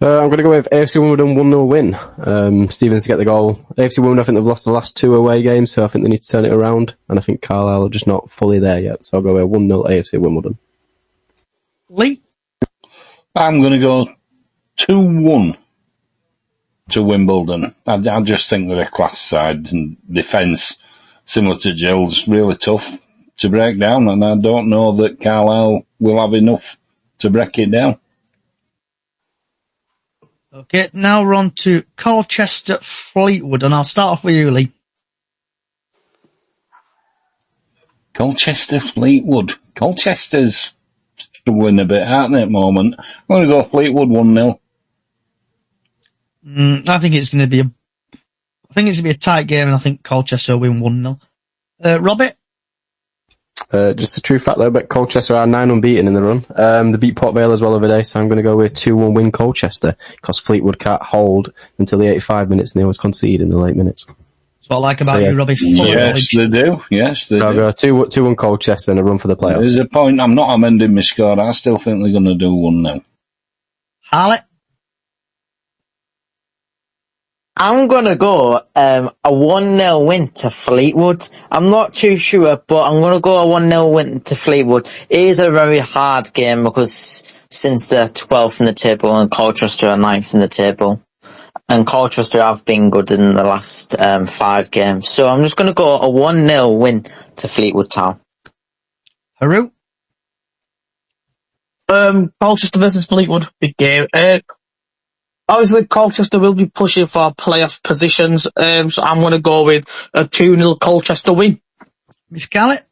Speaker 9: I'm going to go with AFC Wimbledon 1-0 win. Stevens to get the goal. AFC Wimbledon, I think they've lost the last 2 away games, so I think they need to turn it around. And I think Carlisle are just not fully there yet, so I'll go with 1-0 AFC Wimbledon.
Speaker 6: Lee?
Speaker 7: I'm going to go 2-1 to Wimbledon. I just think they're a class side, and defence, similar to Gill's, really tough to break down, and I don't know that Carlisle will have enough to break it down.
Speaker 6: Okay, now we're on to Colchester Fleetwood, and I'll start off with you, Lee.
Speaker 7: Colchester Fleetwood. Colchester's struggling a bit, aren't they, at the moment? I'm going to go Fleetwood 1-0.
Speaker 6: I think it's going to be a tight game, and I think Colchester will win 1-0. Robert?
Speaker 9: Just a true fact though, but Colchester are 9 unbeaten in the run. They beat Port Vale as well the other day, so I'm going to go with 2-1 win Colchester, because Fleetwood can't hold until the 85 minutes and they always concede in the late minutes.
Speaker 6: That's what I like about you, Robbie.
Speaker 7: Yes, they do. Yes, they do.
Speaker 9: I'll go 2-1 Colchester and a run for the playoffs.
Speaker 7: There's a point, I'm not amending my score. I still think they're going to do 1-0.
Speaker 6: Harley?
Speaker 11: I'm gonna go a 1-0 win to Fleetwood. I'm not too sure, but I'm gonna go a 1-0 win to Fleetwood. It is a very hard game because since they're 12th in the table and Colchester are 9th in the table, and Colchester have been good in the last 5 games. So I'm just gonna go a 1-0 win to Fleetwood Town.
Speaker 6: Haru?
Speaker 10: Colchester versus Fleetwood, big game. Obviously, Colchester will be pushing for playoff positions, so I'm going to go with a 2-0 Colchester win.
Speaker 6: Miss Gallet?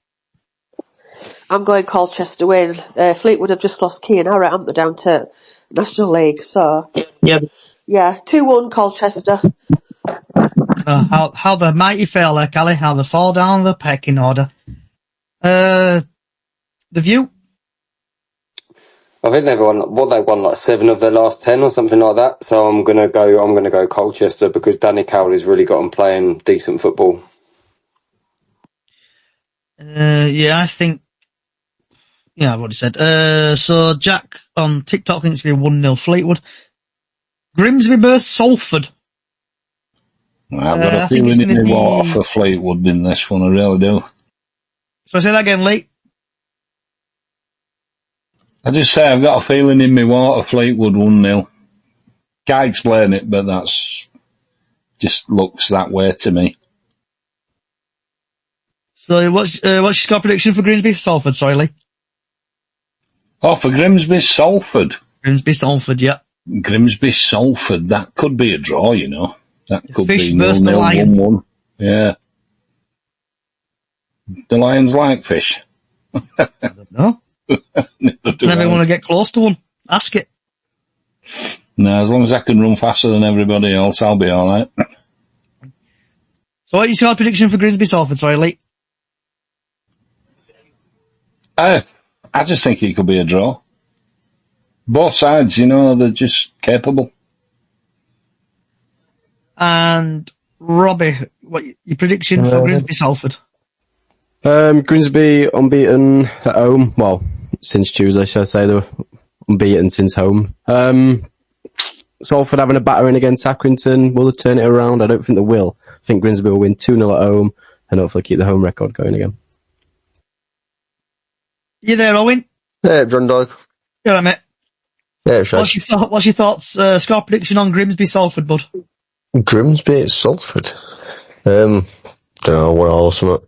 Speaker 8: I'm going Colchester win. Fleetwood have just lost Key and Harrett, haven't they, down to National League, so... Yeah, 2-1 Colchester.
Speaker 6: How the mighty fail there, Callie, how they fall down the pecking order. The View?
Speaker 12: I think they've won like 7 of their last 10 or something like that. So I'm gonna go Colchester because Danny Cowley's really got them playing decent football.
Speaker 6: I think. Yeah, I've already said. So Jack on TikTok thinks it's going to be 1-0 Fleetwood. Grimsby versus Salford.
Speaker 7: I've got a feeling in the water for Fleetwood in this one, I really do.
Speaker 6: So I say that again, Lee.
Speaker 7: I just say I've got a feeling in my water Fleetwood 1-0. Can't explain it, but that's just looks that way to me.
Speaker 6: So what's your score prediction for Grimsby Salford? Sorry, Lee.
Speaker 7: Oh, for Grimsby Salford.
Speaker 6: Grimsby Salford, yeah.
Speaker 7: Grimsby Salford. That could be a draw, you know. That could
Speaker 6: Fish
Speaker 7: be
Speaker 6: versus
Speaker 7: 0-0,
Speaker 6: the Lion.
Speaker 7: 1-1. Yeah. The Lions like fish.
Speaker 6: I don't know. Never want to get close to one. Ask it.
Speaker 7: No, as long as I can run faster than everybody else, I'll be alright.
Speaker 6: So what's your prediction for Grimsby Salford? Sorry, Lee.
Speaker 7: I just think it could be a draw. Both sides, you know, they're just capable.
Speaker 6: And Robbie, what your prediction for Grimsby Salford?
Speaker 9: Grimsby unbeaten at home. Well, since Tuesday, shall I say. They were unbeaten since home. Salford having a battering against Accrington. Will they turn it around? I don't think they will. I think Grimsby will win 2-0 at home and hopefully keep the home record going again.
Speaker 6: You there, Owen?
Speaker 13: Yeah, John Dog.
Speaker 6: You all right, mate?
Speaker 13: Yeah, sure.
Speaker 6: What's your thoughts? Score prediction on Grimsby Salford, bud?
Speaker 13: Grimsby Salford. Don't know, 1-1 or something.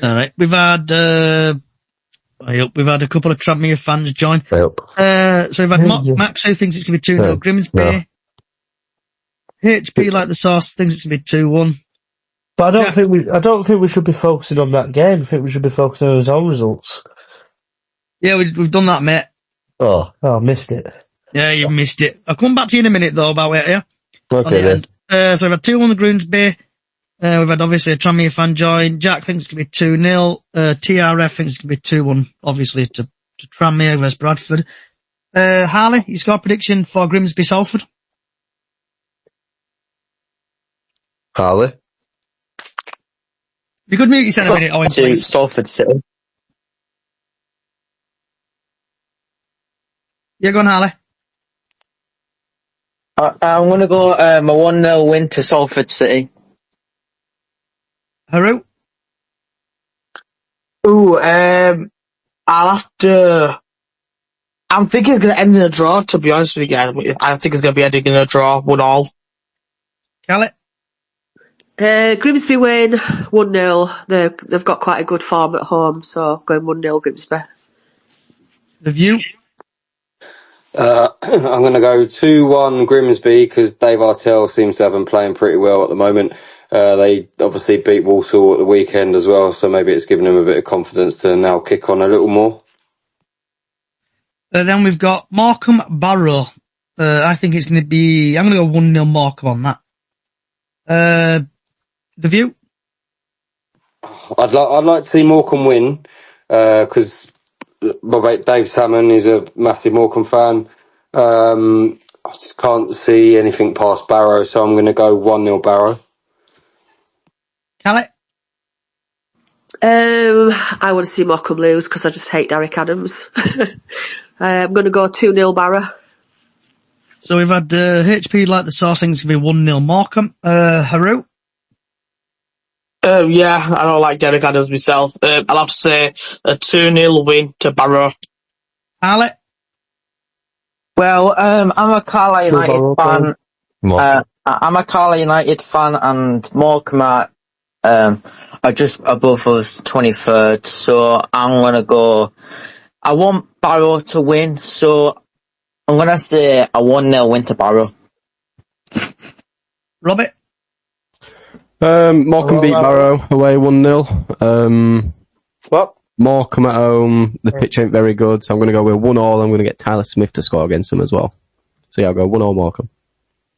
Speaker 6: All right, we've had a couple of Tranmere fans join. So we've had Max who thinks it's going to be 2-0 Grimsby. No. HP like the sauce thinks it's going to be 2-1.
Speaker 10: But I don't think we should be focusing on that game. I think we should be focusing on his own results.
Speaker 6: Yeah, we've done that, mate.
Speaker 10: Oh, I missed it.
Speaker 6: Yeah, you missed it. I'll come back to you in a minute though about it. Yeah.
Speaker 13: Okay then.
Speaker 6: So we've had 2-1 Grimsby. We've had obviously a Tranmere fan join. Jack thinks it's going to be 2-0. TRF thinks it's going to be 2-1, obviously, to Tranmere versus Bradford. Harley, your score prediction for Grimsby Salford?
Speaker 13: Harley?
Speaker 6: You could mute yourself a minute, Owen,
Speaker 11: to
Speaker 6: please.
Speaker 11: Salford City.
Speaker 6: Yeah, go on, Harley.
Speaker 11: I'm going to go a 1-0 win to Salford City.
Speaker 6: Haru?
Speaker 10: Ooh, I'll have to... I'm thinking it's going to end in a draw, to be honest with you guys. I think it's going to be ending in a draw, 1-1.
Speaker 6: Kelly?
Speaker 8: Grimsby win 1-0. They've got quite a good form at home, so going 1-0 Grimsby.
Speaker 6: The View?
Speaker 12: I'm going to go 2-1 Grimsby because Dave Artell seems to have been playing pretty well at the moment. They obviously beat Walsall at the weekend as well, so maybe it's given them a bit of confidence to now kick on a little more.
Speaker 6: Then we've got Morecambe Barrow. I think it's going to be... I'm going to go 1-0 Morecambe on that. The View?
Speaker 12: I'd like to see Morecambe win because my mate Dave Salmon is a massive Morecambe fan. I just can't see anything past Barrow, so I'm going to go 1-0 Barrow.
Speaker 6: Kelly?
Speaker 8: I want to see Morecambe lose because I just hate Derek Adams. I'm going to go 2-0 Barrow.
Speaker 6: So we've had HP like the sauce, things to be 1-0 Morecambe. Haru?
Speaker 10: Yeah, I don't like Derek Adams myself. I'll have to say a 2-0 win to Barrow.
Speaker 6: Harley?
Speaker 11: Well, I'm a Carlisle United fan. I'm a Carlisle United fan, and Morecambe are just above us, 23rd. So I'm gonna go. I want Barrow to win, so I'm gonna say a 1-0 win to Barrow.
Speaker 6: Robert?
Speaker 9: Morecambe beat Barrow away 1-0.
Speaker 10: What?
Speaker 9: Morecambe at home, the pitch ain't very good, so I'm going to go with 1-1. I'm going to get Tyler Smith to score against them as well. So yeah, I'll go 1-0 Morecambe.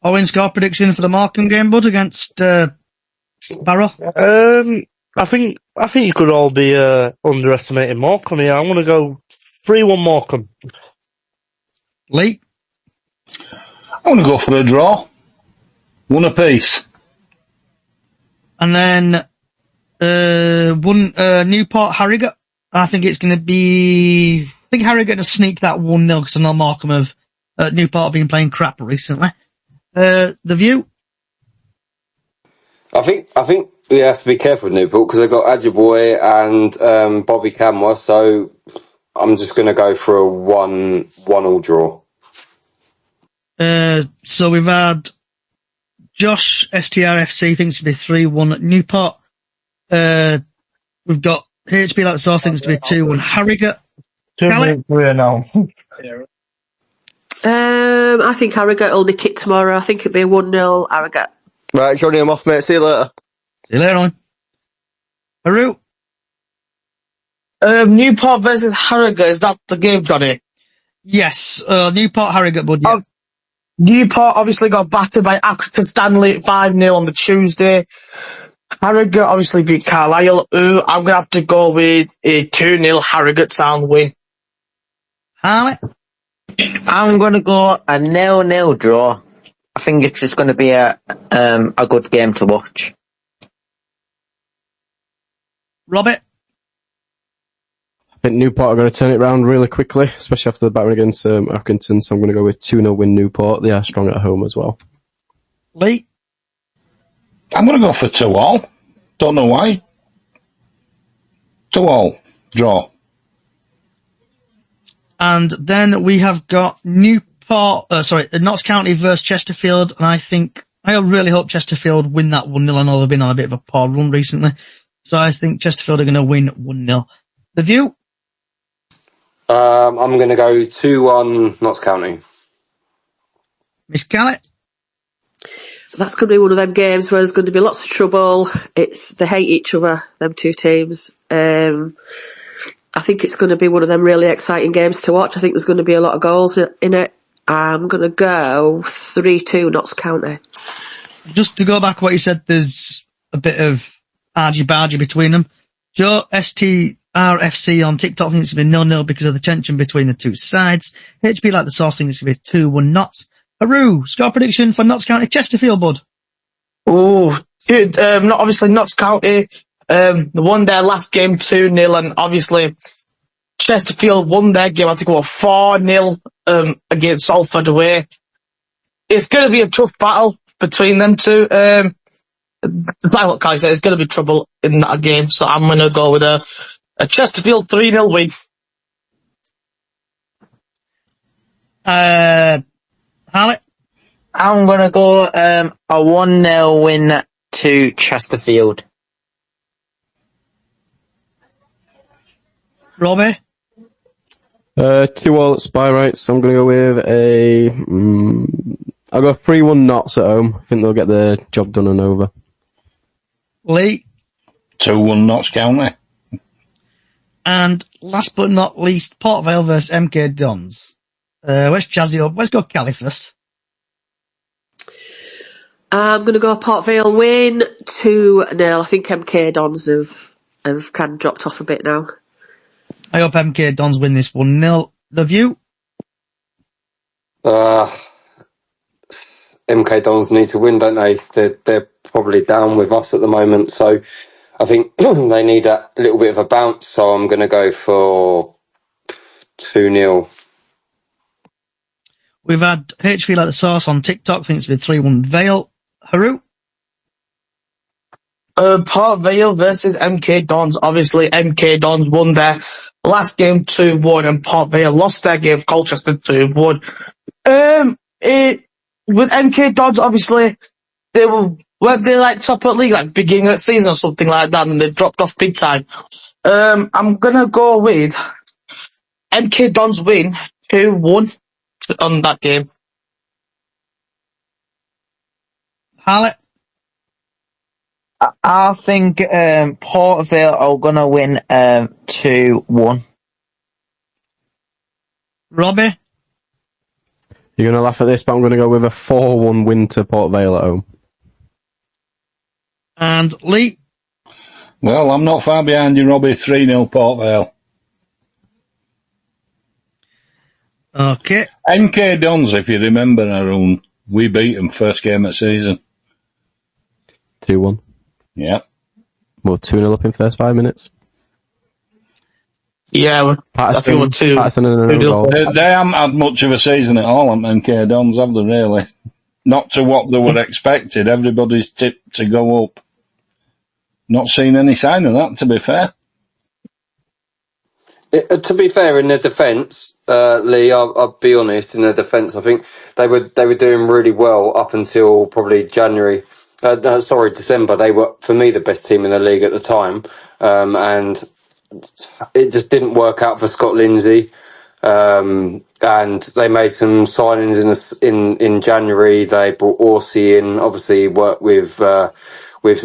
Speaker 6: Owen, score prediction for the Morecambe game, bud, against Barrow?
Speaker 14: I think you could all be underestimating Morecambe here. I'm going to go 3-1 Morecambe.
Speaker 6: Lee?
Speaker 7: I'm going to go for a draw. 1 apiece.
Speaker 6: And then Newport Harrogate. I think it's going to be... I think Harrogate to sneak that 1-0 because I know Morecambe have... Newport have been playing crap recently. The View?
Speaker 12: I think we have to be careful with Newport because they've got Adjaboy and Bobby Camwa, so I'm just going to go for a 1-1 draw.
Speaker 6: So we've had Josh, STRFC, thinks to be 3-1 Newport. We've got HP like the sauce, thinks to be 2-1 Harrogate.
Speaker 8: I think Harrogate will nick it tomorrow. I think it'll be 1-0 Harrogate.
Speaker 13: Right, Johnny, I'm off, mate. See you later.
Speaker 6: See you later on. Haru?
Speaker 10: Newport versus Harrogate, is that the game, Johnny?
Speaker 6: Yes, Newport Harrogate, bud, yeah.
Speaker 10: Newport obviously got battered by Accrington Stanley 5-0 on the Tuesday. Harrogate obviously beat Carlisle. I'm going to have to go with a 2-0 Harrogate sound win.
Speaker 6: Harley?
Speaker 11: I'm going to go a 0-0 draw. I think it's just going to be a good game to watch.
Speaker 6: Robert?
Speaker 9: I think Newport are going to turn it around really quickly, especially after the battle against Accrington, so I'm going to go with 2-0 win Newport. They are strong at home as well.
Speaker 6: Lee?
Speaker 7: I'm going to go for 2-all. Don't know why. 2-all. Draw.
Speaker 6: And then we have got Notts County versus Chesterfield, and I really hope Chesterfield win that 1-0. I know they've been on a bit of a poor run recently, so I think Chesterfield are going to win 1-0. The View?
Speaker 12: I'm going to go 2-1 Notts County.
Speaker 6: Miss Gallet?
Speaker 8: That's going to be one of them games where there's going to be lots of trouble. They hate each other, them two teams. I think it's going to be one of them really exciting games to watch. I think there's going to be a lot of goals in it. I'm going to go 3-2 Notts County.
Speaker 6: Just to go back to what you said, there's a bit of argy-bargy between them. Joe, STRFC on TikTok thinks it's going to be 0-0 because of the tension between the two sides. HP like the sauce thinks it's going to be 2-1 Notts. Haru, score prediction for Notts County Chesterfield, bud.
Speaker 10: Oh, obviously Notts County They won their last game 2-0, and obviously Chesterfield won their game, I think it was 4-0 against Salford away. It's going to be a tough battle between them two. It's like what Kai said, it's going to be trouble in that game, so I'm going to go with a Chesterfield 3-0 win.
Speaker 6: Harley?
Speaker 11: I'm going to go a 1-0 win to Chesterfield.
Speaker 6: Robbie?
Speaker 9: 2-all at Spyrights. I'm going to go with I'll go 3-1 Notts at home. I think they'll get the job done and over.
Speaker 6: Lee?
Speaker 7: 2-1 Notts County.
Speaker 6: And last but not least, Port Vale versus MK Dons. Where's Chazzy up? Let's go Cali first.
Speaker 8: I'm going to go Port Vale win 2-0. I think MK Dons have kind of dropped off a bit now.
Speaker 6: I hope MK Dons win this 1-0. The View?
Speaker 12: MK Dons need to win, don't they? They're probably down with us at the moment, so I think they need a little bit of a bounce, so I'm going to go for 2-0.
Speaker 6: We've had HV like the sauce on TikTok. I think it's been 3-1 Vale. Haru?
Speaker 10: Port Vale versus MK Dons. Obviously, MK Dons won their last game 2-1, and Port Vale lost their game Colchester 2-1. With MK Dons, obviously, weren't they like top of the league, like beginning of the season or something like that, and they dropped off big time. I'm gonna go with MK Dons win 2-1 on that game.
Speaker 6: Harley?
Speaker 11: I think Port Vale are going to win 2-1.
Speaker 6: Robbie?
Speaker 9: You're going to laugh at this, but I'm going to go with a 4-1 win to Port Vale at home.
Speaker 6: And Lee?
Speaker 7: Well, I'm not far behind you, Robbie. 3-0 Port Vale.
Speaker 6: Okay.
Speaker 7: MK Dons, if you remember, Aaron, we beat them first game of the season.
Speaker 9: 2-1.
Speaker 7: Yeah.
Speaker 9: Well, 2-0 up in first 5 minutes.
Speaker 10: Yeah,
Speaker 9: Patterson,
Speaker 10: I think we're 2.
Speaker 9: Patterson and an goal.
Speaker 7: They haven't had much of a season at all, MK Dons, have they, really? Not to what they were expected. Everybody's tipped to go up. Not seen any sign of that, to be fair.
Speaker 12: To be fair, in their defence, Lee, I'll be honest, in their defence, I think they were doing really well up until probably December. They were, for me, the best team in the league at the time, and it just didn't work out for Scott Lindsay. And they made some signings in January. They brought Orsi in, obviously worked with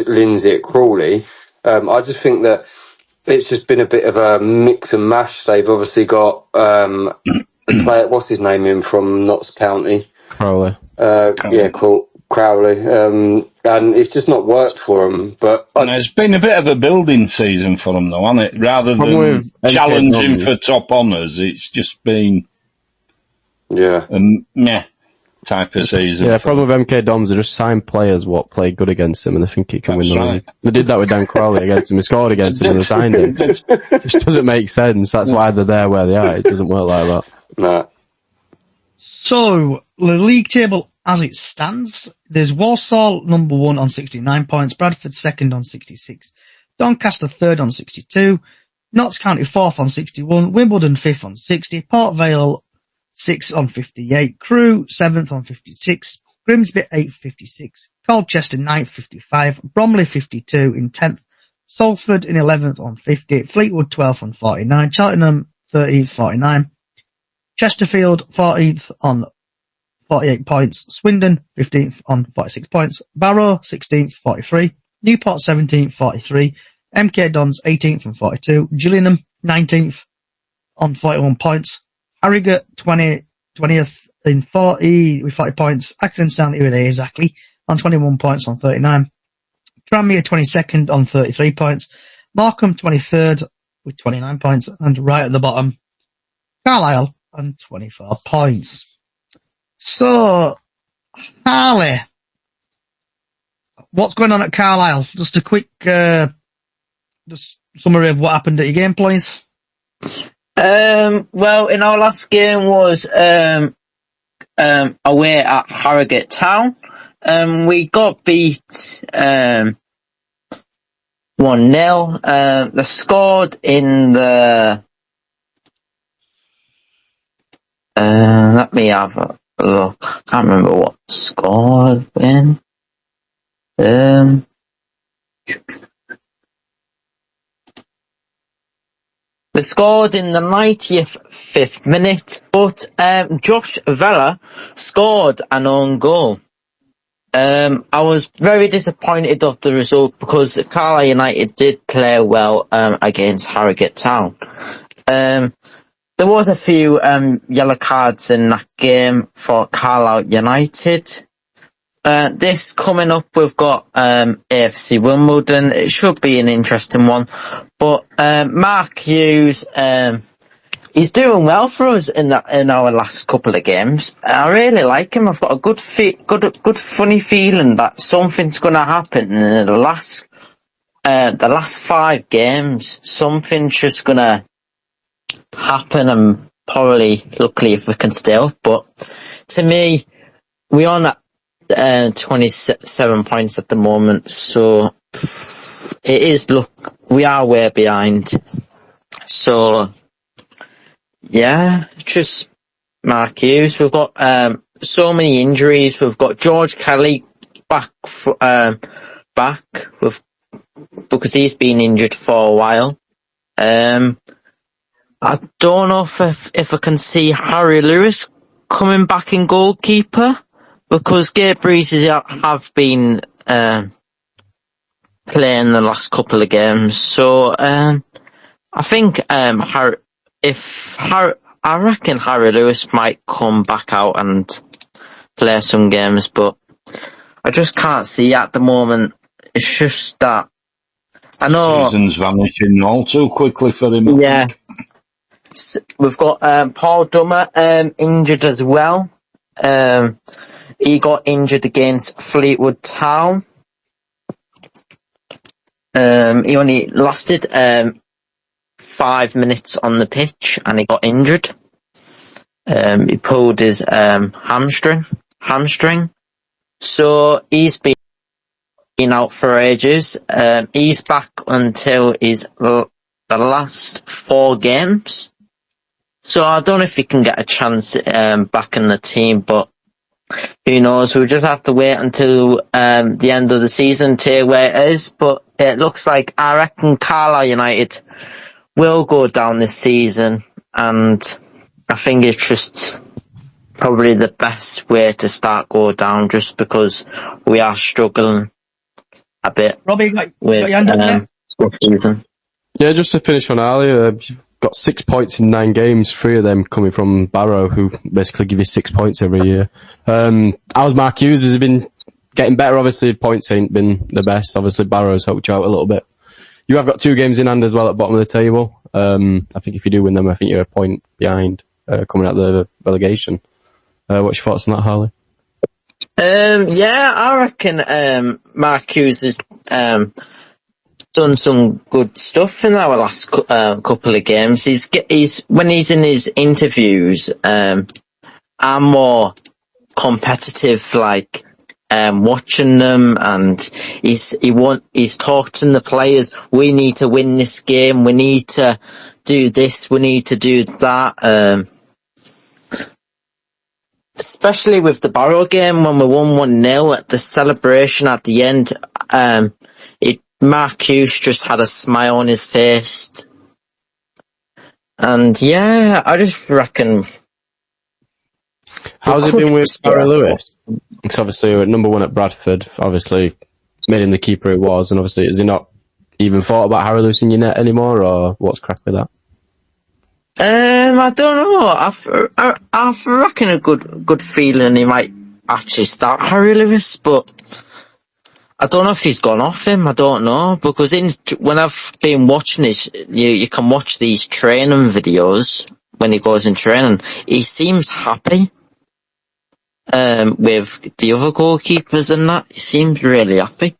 Speaker 12: Lindsay at Crawley. I just think that it's just been a bit of a mix and mash. They've obviously got a player, what's his name in from Notts County?
Speaker 9: Crowley.
Speaker 12: Crowley. And it's just not worked for them. But
Speaker 7: and it's been a bit of a building season for them, though, hasn't it? Rather than challenging for top honours, it's just been a meh type of season.
Speaker 9: Yeah, the problem with MK Dons, they just sign players what play good against them, and they think he can win the league. They did that with Dan Crowley against him. He scored against him and they signed him. It just doesn't make sense. That's why they're there where they are. It doesn't work like that.
Speaker 12: No.
Speaker 6: So, the league table as it stands, there's Walsall number 1 on 69 points, Bradford second on 66, Doncaster third on 62, Notts County fourth on 61, Wimbledon fifth on 60, Port Vale 6th on 58, Crewe 7th on 56, Grimsby 8th 56, Colchester 9th 55, Bromley 52 in 10th, Salford in 11th on 50, Fleetwood 12th on 49, Cheltenham 13th 49, Chesterfield 14th on 48 points, Swindon 15th on 46 points, Barrow 16th 43, Newport 17th 43, MK Dons 18th on 42, Gillingham 19th on 41 points, Harrogate 20th in 40 with 40 points, Accrington Stanley exactly on 21 points on 39, Tranmere 22nd on 33 points, Markham 23rd with 29 points, and right at the bottom, Carlisle on 24 points. So, Harley, what's going on at Carlisle? Just a quick just summary of what happened at your game, please?
Speaker 11: Well, in our last game was away at Harrogate Town. We got beat 1-0. They scored in the let me have a look. I can't remember what scored in. They scored in the 95th minute, but Josh Vela scored an own goal. I was very disappointed of the result because Carlisle United did play well against Harrogate Town. There was a few yellow cards in that game for Carlisle United. This coming up, we've got AFC Wimbledon. It should be an interesting one. But Mark Hughes, he's doing well for us in our last couple of games. I really like him. I've got a good funny feeling that something's going to happen in the last 5 games. Something's just going to happen, and probably, luckily, if we can stay up. But to me, we're on 27 points at the moment, so it is, we are way behind. So, yeah, just Mark Hughes. We've got so many injuries. We've got George Kelly back because he's been injured for a while. I don't know if I can see Harry Lewis coming back in goalkeeper, because Gabe Reese have been playing the last couple of games. So I think I reckon Harry Lewis might come back out and play some games, but I just can't see at the moment. It's just that I know
Speaker 7: season's vanishing all too quickly for him.
Speaker 11: Yeah, we've got Paul Dummer injured as well. He got injured against Fleetwood Town. He only lasted 5 minutes on the pitch and he got injured. He pulled his hamstring. So he's been out for ages. He's back until the last 4 games. So I don't know if he can get a chance back in the team, but who knows? We'll just have to wait until the end of the season to hear where it is. But it looks like, I reckon Carlisle United will go down this season, and I think it's just probably the best way to start go down, just because we are struggling a bit.
Speaker 6: Robbie, got
Speaker 11: with
Speaker 6: your hand up there?
Speaker 11: season.
Speaker 9: Yeah, just to finish on earlier, got 6 points in 9 games, 3 of them coming from Barrow, who basically give you 6 points every year. How's Mark Hughes? Has he been getting better? Obviously, points ain't been the best. Obviously, Barrow's helped you out a little bit. You have got 2 games in hand as well at the bottom of the table. I think if you do win them, I think you're a point behind coming out of the relegation. What's your thoughts on that, Harley?
Speaker 11: Yeah, I reckon Mark Hughes has done some good stuff in our last couple of games. He's when he's in his interviews, I'm more competitive, like watching them, and he's talking to the players. We need to win this game. We need to do this. We need to do that. Especially with the Barrow game when we won 1-0 at the celebration at the end. Mark Hughes just had a smile on his face. And yeah, I just reckon.
Speaker 9: How's it been with Harry Lewis? Because obviously we're at number 1 at Bradford, obviously made him the keeper he was, and obviously has he not even thought about Harry Lewis in your net anymore, or what's crack with that?
Speaker 11: I don't know. I reckon a good feeling he might actually start Harry Lewis, but I don't know if he's gone off him. I don't know, because when I've been watching this, you can watch these training videos when he goes in training. He seems happy with the other goalkeepers and that. He seems really happy.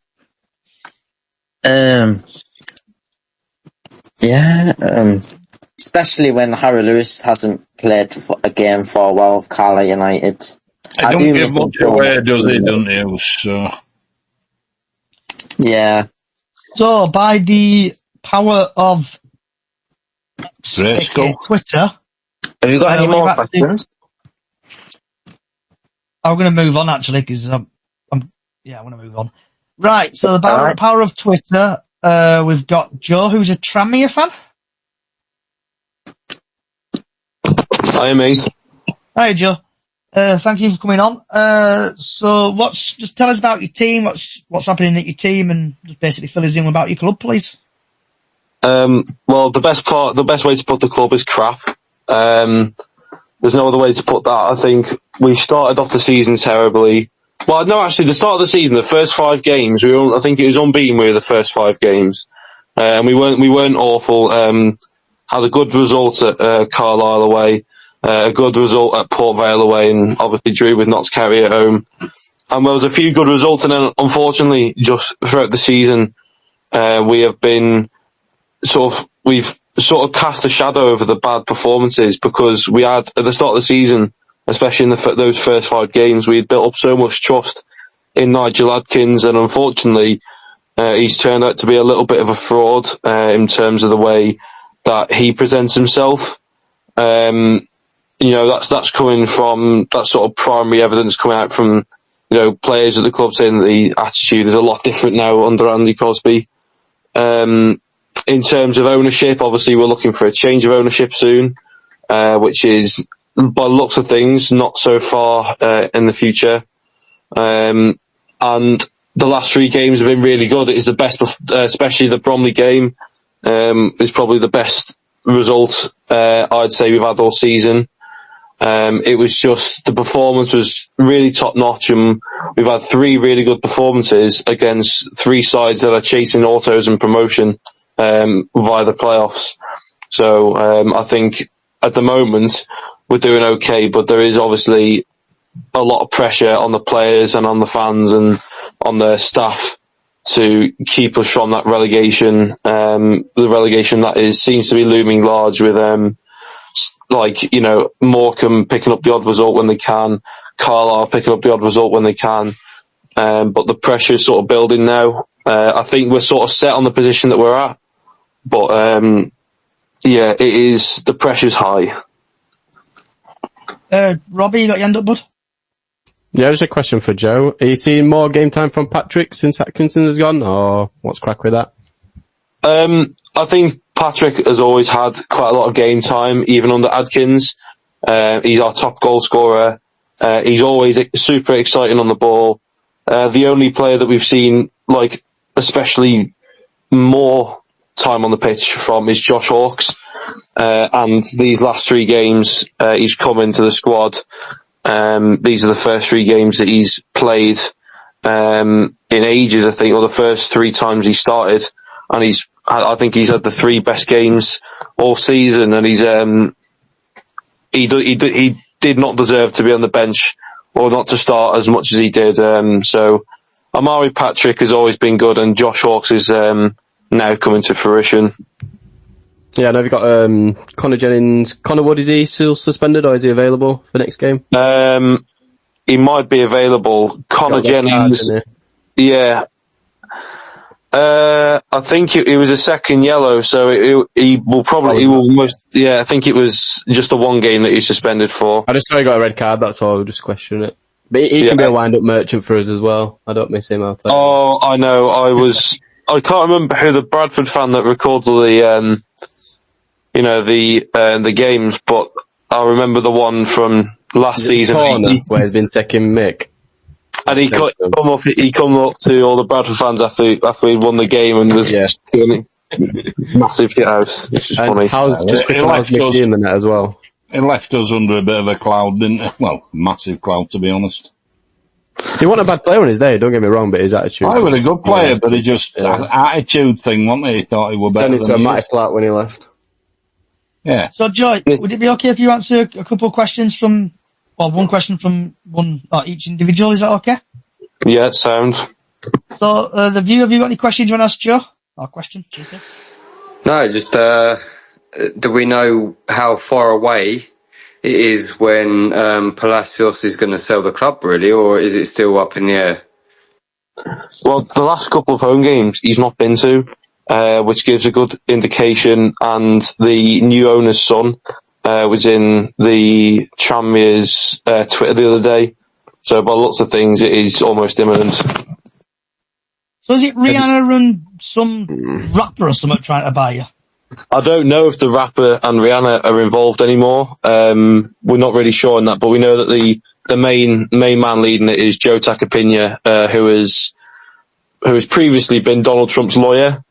Speaker 11: Yeah, especially when Harry Lewis hasn't played a game for a while with Carlisle United.
Speaker 7: I don't give much away, does he, don't you? So.
Speaker 11: Yeah.
Speaker 6: So, by the power of Twitter...
Speaker 11: Have you got any more questions?
Speaker 6: I'm going to move on, actually, because I want to move on. Right, so the power of Twitter, we've got Joe, who's a Tranmere fan.
Speaker 15: Hi, mate.
Speaker 6: Hi, Joe. Thank you for coming on. So just tell us about your team, what's happening at your team, and just basically fill us in about your club, please.
Speaker 15: Well, the best way to put the club is crap. There's no other way to put that. I think we started off the season terribly. Well, no, actually, the start of the season, the first 5 games, I think it was unbeaten with the first 5 games, and we weren't awful. Had a good result at Carlisle away, a good result at Port Vale away, and obviously drew with Notts County at home. And there was a few good results, and then unfortunately, just throughout the season, we've sort of cast a shadow over the bad performances, because we had, at the start of the season, especially in those first 5 games, we had built up so much trust in Nigel Adkins, and unfortunately, he's turned out to be a little bit of a fraud in terms of the way that he presents himself. That's coming from that sort of primary evidence coming out from players at the club saying that the attitude is a lot different now under Andy Crosby. In terms of ownership, obviously we're looking for a change of ownership soon, which is, by the looks of things, not so far in the future. And the last 3 games have been really good. It is the best, especially the Bromley game, is probably the best result I'd say we've had all season. It was just, the performance was really top notch, and we've had 3 really good performances against 3 sides that are chasing autos and promotion via the playoffs. So I think at the moment we're doing okay, but there is obviously a lot of pressure on the players and on the fans and on the staff to keep us from that relegation. The relegation that seems to be looming large, with Morecambe picking up the odd result when they can, Carlisle picking up the odd result when they can. But the pressure is sort of building now. I think we're sort of set on the position that we're at, but it is, the pressure's high.
Speaker 6: Robbie, you got your hand up, bud?
Speaker 9: Yeah, just a question for Joe. Are you seeing more game time from Patrick since Atkinson has gone, or what's crack with that?
Speaker 15: I think Patrick has always had quite a lot of game time, even under Adkins. He's our top goal scorer. He's always super exciting on the ball. The only player that we've seen, especially more time on the pitch from, is Josh Hawkes. And these last 3 games, he's come into the squad. These are the first 3 games that he's played in ages, I think, or the first 3 times he started. And I think he's had the 3 best games all season, and he did not deserve to be on the bench or not to start as much as he did. So Amari Patrick has always been good, and Josh Hawkes is now coming to fruition.
Speaker 9: Yeah, now we've got Connor Jennings. Connor Wood, is he still suspended, or is he available for next game?
Speaker 15: He might be available. Connor Jennings, yeah. I think it was a second yellow, so he will most. Yeah, I think it was just the 1 game that he's suspended for.
Speaker 9: I just thought he got a red card. That's all. I'll just question it. But he can be a wind-up merchant for us as well. I don't miss him. I'll tell you.
Speaker 15: Oh, I know. I can't remember who the Bradford fan that recorded the games, but I remember the one from last season
Speaker 9: where he's been taking Mick.
Speaker 15: And he come up to all the Bradford fans after he'd won the game and was doing massive shit house. It's just funny.
Speaker 9: How's Mickey in the net as well?
Speaker 7: It left us under a bit of a cloud, didn't it? Well, massive cloud, to be honest.
Speaker 9: He wasn't a bad player on his day, don't get me wrong, but his attitude...
Speaker 7: He was a good player, but he just... attitude thing, wasn't he? He thought he was better than he is.
Speaker 9: Turned into a Matty Platt when he left.
Speaker 7: Yeah.
Speaker 6: So, Joy, would it be okay if you answer a couple of questions from... Well, 1 question from each individual, is that okay?
Speaker 15: Yeah, sound.
Speaker 6: So, the view, have you got any questions you want to ask Joe? Or question, Jason?
Speaker 12: No, just do we know how far away it is when Palacios is going to sell the club, really, or is it still up in the air?
Speaker 15: Well, the last couple of home games he's not been to, which gives a good indication. And the new owner's son was in the Tranmere's Twitter the other day. So by lots of things, it is almost imminent.
Speaker 6: So is it Rihanna and some rapper or something trying to buy you?
Speaker 15: I don't know if the rapper and Rihanna are involved anymore. We're not really sure on that, but we know that the main man leading it is Joe Tacopina, who has previously been Donald Trump's lawyer.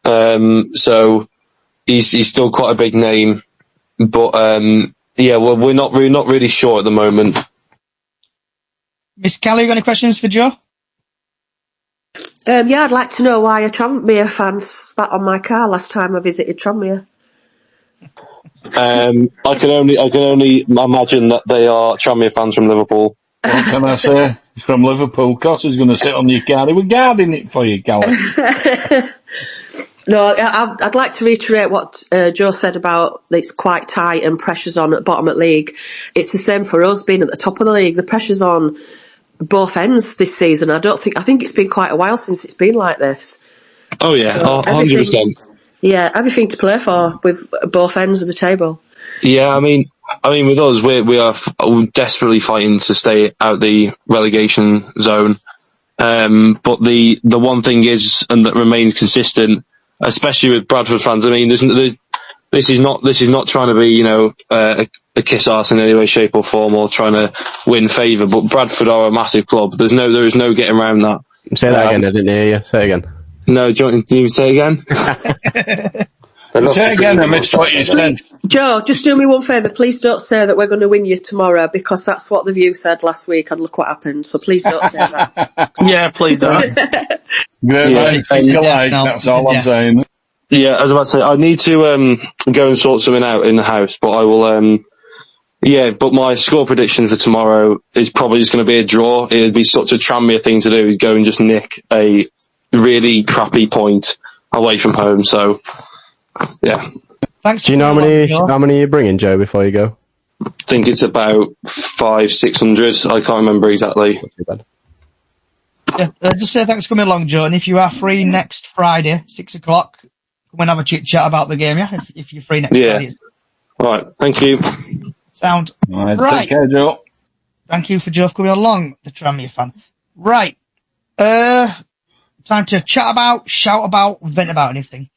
Speaker 15: So he's still quite a big name, but well, we're not really sure at the moment.
Speaker 6: Miss Kelly, you got any questions for Joe?
Speaker 8: Yeah, I'd like to know why a Tranmere fan spat on my car last time I visited Tranmere.
Speaker 15: I can only imagine that they are Tranmere fans from Liverpool.
Speaker 7: What can I say? He's from Liverpool. Cosser's going to sit on your car. He was guarding it for you, Gally.
Speaker 8: No, I'd like to reiterate what Joe said about it's quite tight and pressure's on at the bottom of the league. It's the same for us being at the top of the league. The pressure's on both ends this season. I think it's been quite a while since it's been like this.
Speaker 15: Oh yeah, 100%.
Speaker 8: Yeah, everything to play for with both ends of the table.
Speaker 15: Yeah, I mean, with us, we are desperately fighting to stay out the relegation zone. But the one thing is, and that remains consistent, especially with Bradford fans. I mean, this is not trying to be, a kiss arse in any way, shape, or form, or trying to win favour. But Bradford are a massive club. There is no getting around that.
Speaker 9: Say that again. I didn't hear you. Say it again.
Speaker 15: No, do you want to say it again?
Speaker 7: Say it again. I missed what you said.
Speaker 8: Joe, just do me one favour. Please don't say that we're going to win you tomorrow, because that's what the View said last week, and look what happened. So please don't say that.
Speaker 14: Yeah, please don't.
Speaker 7: That's all I'm saying.
Speaker 15: Yeah, I was about to say, I need to go and sort something out in the house, but I will. But my score prediction for tomorrow is probably just going to be a draw. It'd be such a Tranmere thing to do, go and just nick a really crappy point away from home. So, yeah.
Speaker 6: Thanks.
Speaker 9: Do you know how many you're bringing, Joe, before you go?
Speaker 15: I think it's about 500-600. I can't remember exactly.
Speaker 9: Not too bad.
Speaker 6: Yeah, just say thanks for coming along, Joe. And if you are free next Friday, 6 o'clock, come and have a chit chat about the game. Yeah, if you're free next Friday.
Speaker 15: All right. Thank you.
Speaker 6: Sound.
Speaker 7: Right. Take care, Joe.
Speaker 6: Thank you for Joe for coming along, the Tranmere fan. Right. Time to chat about, shout about, vent about anything.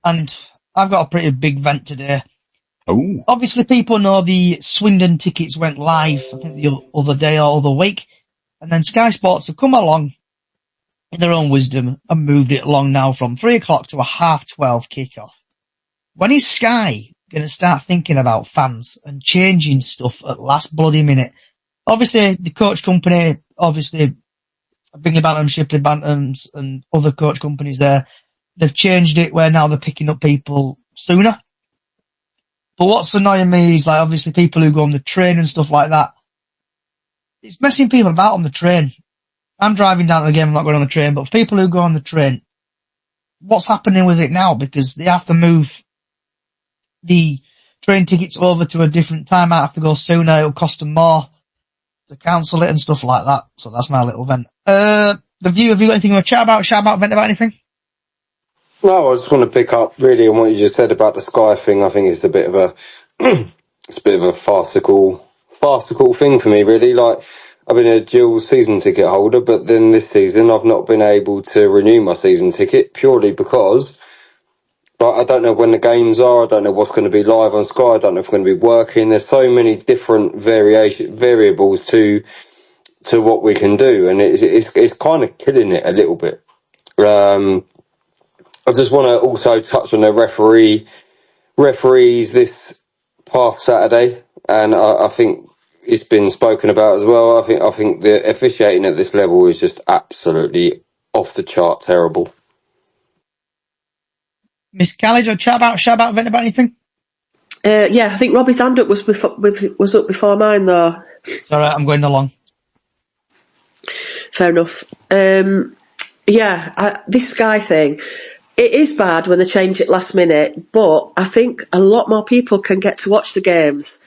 Speaker 6: And I've got a pretty big vent today.
Speaker 7: Oh.
Speaker 6: Obviously, people know the Swindon tickets went live, I think, the other day or the week. And then Sky Sports have come along in their own wisdom and moved it along now from 3 o'clock to a 12:30 kickoff. When is Sky going to start thinking about fans and changing stuff at last bloody minute? Obviously, the coach company, Bingley Bantams, Shipley Bantams and other coach companies there, they've changed it where now they're picking up people sooner. But what's annoying me is, like, obviously people who go on the train and stuff like that, it's messing people about on the train. I'm driving down to the game, I'm not going on the train, but for people who go on the train, what's happening with it now? Because they have to move the train tickets over to a different time. I have to go sooner, it'll cost them more to cancel it and stuff like that. So that's my little vent. The View, have you got anything you want to chat about, vent about anything?
Speaker 12: No, I just want to pick up really on what you just said about the Sky thing. I think it's a bit of a it's a bit of a farcical thing for me, really. Like, I've been a dual season ticket holder, but then this season I've not been able to renew my season ticket purely because, like, I don't know when the games are. I don't know what's going to be live on Sky. I don't know if I'm going to be working. There's so many different variables to what we can do, and it's kind of killing it a little bit. I just want to also touch on the referees this past Saturday, and I think it's been spoken about as well. I think the officiating at this level is just absolutely off the chart terrible.
Speaker 6: Miss Callie, do you want to chat about, vent about anything?
Speaker 8: Yeah, I think Robbie's hand up was up before mine, though.
Speaker 6: It's alright, I'm going along.
Speaker 8: Fair enough. This Sky thing, It is bad when they change it last minute, but I think a lot more people can get to watch the games.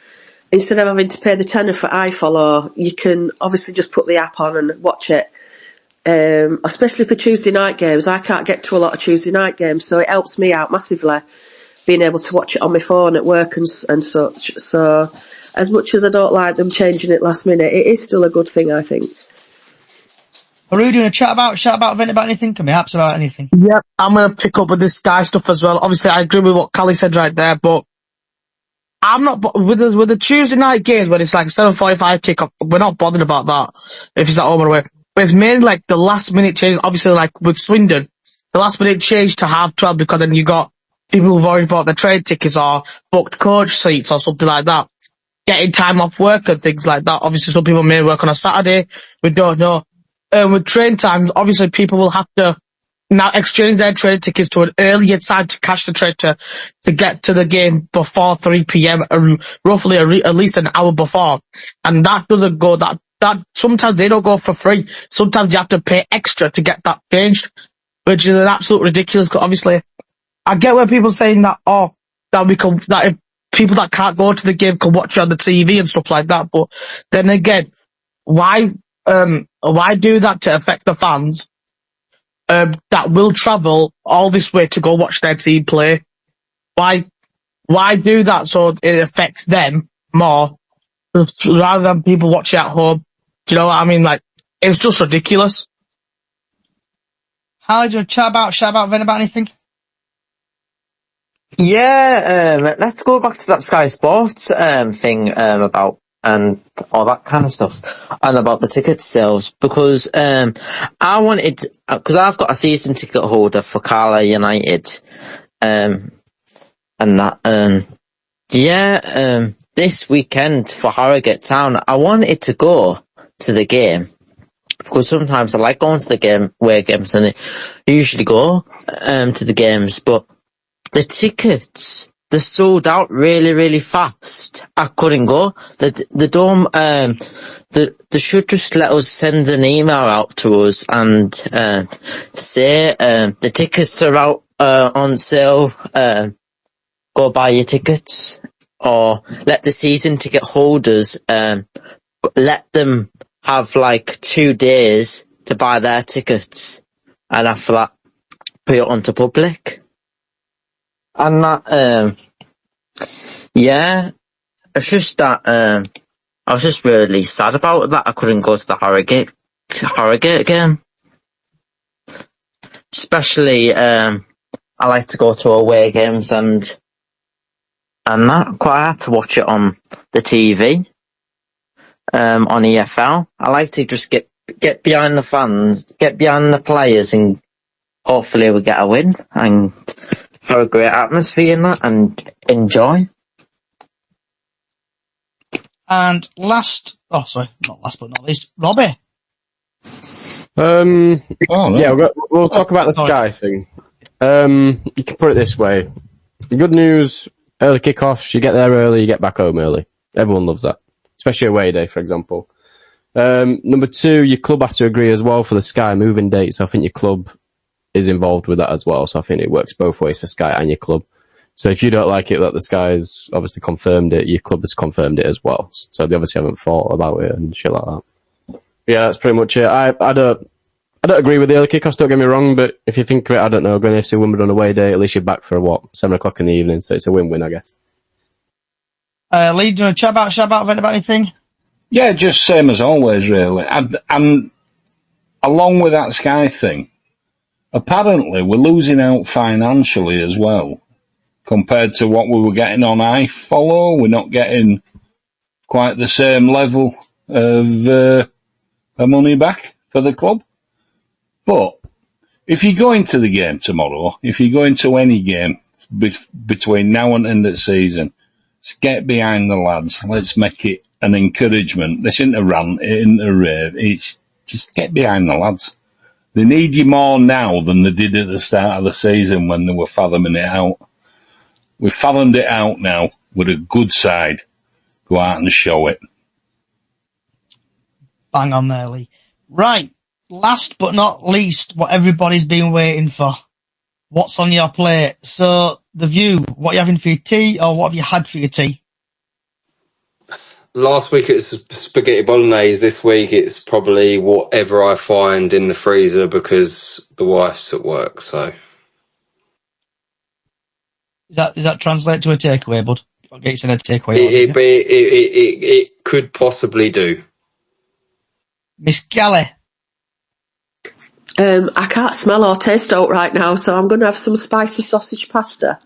Speaker 8: Instead of having to pay the tenner for iFollow, you can obviously just put the app on and watch it. Especially for Tuesday night games. I can't get to a lot of Tuesday night games, so it helps me out massively being able to watch it on my phone at work and such. So as much as I don't like them changing it last minute, it is still a good thing, I think.
Speaker 6: Are we doing a chat about vent about anything? Can we apps about anything?
Speaker 10: Yeah, I'm going to pick up with this Sky stuff as well. Obviously, I agree with what Callie said right there, but I'm not, with the Tuesday night games when it's like 7:45 kick-off, we're not bothered about that if it's at home or away. But it's mainly like the last minute change, obviously like with Swindon, the last minute change to 12:30 because then you got people who've already bought their train tickets or booked coach seats or something like that, getting time off work and things like that. Obviously, some people may work on a Saturday, we don't know. With train times, obviously people will have to now exchange their train tickets to an earlier time to catch the train to get to the game before 3 p.m. Roughly at least an hour before. And that doesn't go, that sometimes they don't go for free. Sometimes you have to pay extra to get that changed, which is an absolute ridiculous. Cause obviously, I get where people saying that, that if people that can't go to the game can watch it on the TV and stuff like that. But then again, why do that to affect the fans that will travel all this way to go watch their team play? Why do that so it affects them more rather than people watching at home? Do you know what I mean? Like, it's just ridiculous.
Speaker 6: How do you chat about vent about anything?
Speaker 11: Yeah, let's go back to that Sky Sports thing about and all that kind of stuff, and about the ticket sales, because I wanted, because I've got a season ticket holder for Carlisle United, and that, this weekend for Harrogate Town, I wanted to go to the game, because sometimes I like going to the game, away games, and I usually go to the games, but the tickets, they sold out really, really fast. I couldn't go. The Dome, they should just let us send an email out to us and say the tickets are out on sale. Go buy your tickets, or let the season ticket holders let them have like 2 days to buy their tickets, and after that, put it onto public. And that, it's just that, I was just really sad about that. I couldn't go to the Harrogate game. Especially, I like to go to away games and that, quite hard to watch it on the TV, on EFL. I like to just get behind the fans, get behind the players, and hopefully we get a win and have a great atmosphere in that and enjoy.
Speaker 6: And last, not last but not least, Robbie.
Speaker 9: Yeah, we'll talk about the Sky thing. You can put it this way. The good news, early kickoffs, you get there early, you get back home early. Everyone loves that. Especially away day, for example. Number 2, your club has to agree as well for the Sky moving date, so I think your club is involved with that as well, so I think it works both ways for Sky and your club. So if you don't like it that the Sky's obviously confirmed it, your club has confirmed it as well. So they obviously haven't thought about it and shit like that. Yeah, that's pretty much it. I don't agree with the early kickoffs, don't get me wrong, but if you think of it, I don't know, going to FC Wimbledon away day, at least you're back for 7 o'clock in the evening, so it's a win-win, I guess.
Speaker 6: Lee, do you want to chat about vent about anything?
Speaker 7: Yeah, just same as always, really. And along with that Sky thing, apparently we're losing out financially as well, compared to what we were getting on iFollow. We're not getting quite the same level of money back for the club. But if you go into the game tomorrow, if you go into any game between now and end of the season, let's get behind the lads. Let's make it an encouragement. This isn't a rant, it isn't a rave. It's just get behind the lads. They need you more now than they did at the start of the season when they were fathoming it out. We've fathomed it out now with a good side. Go out and show it.
Speaker 6: Bang on there, Lee. Right, last but not least, what everybody's been waiting for. what's on your plate? So, The View, what are you having for your tea, or what have you had for your tea?
Speaker 12: Last week it was spaghetti bolognese. This week it's probably whatever I find in the freezer because the wife's at work. So
Speaker 6: Does that translate to a takeaway, bud? I'll get you in a takeaway.
Speaker 12: it could possibly do.
Speaker 6: Miss Galley.
Speaker 8: I can't smell or taste oat right now, so I'm going to have some spicy sausage pasta,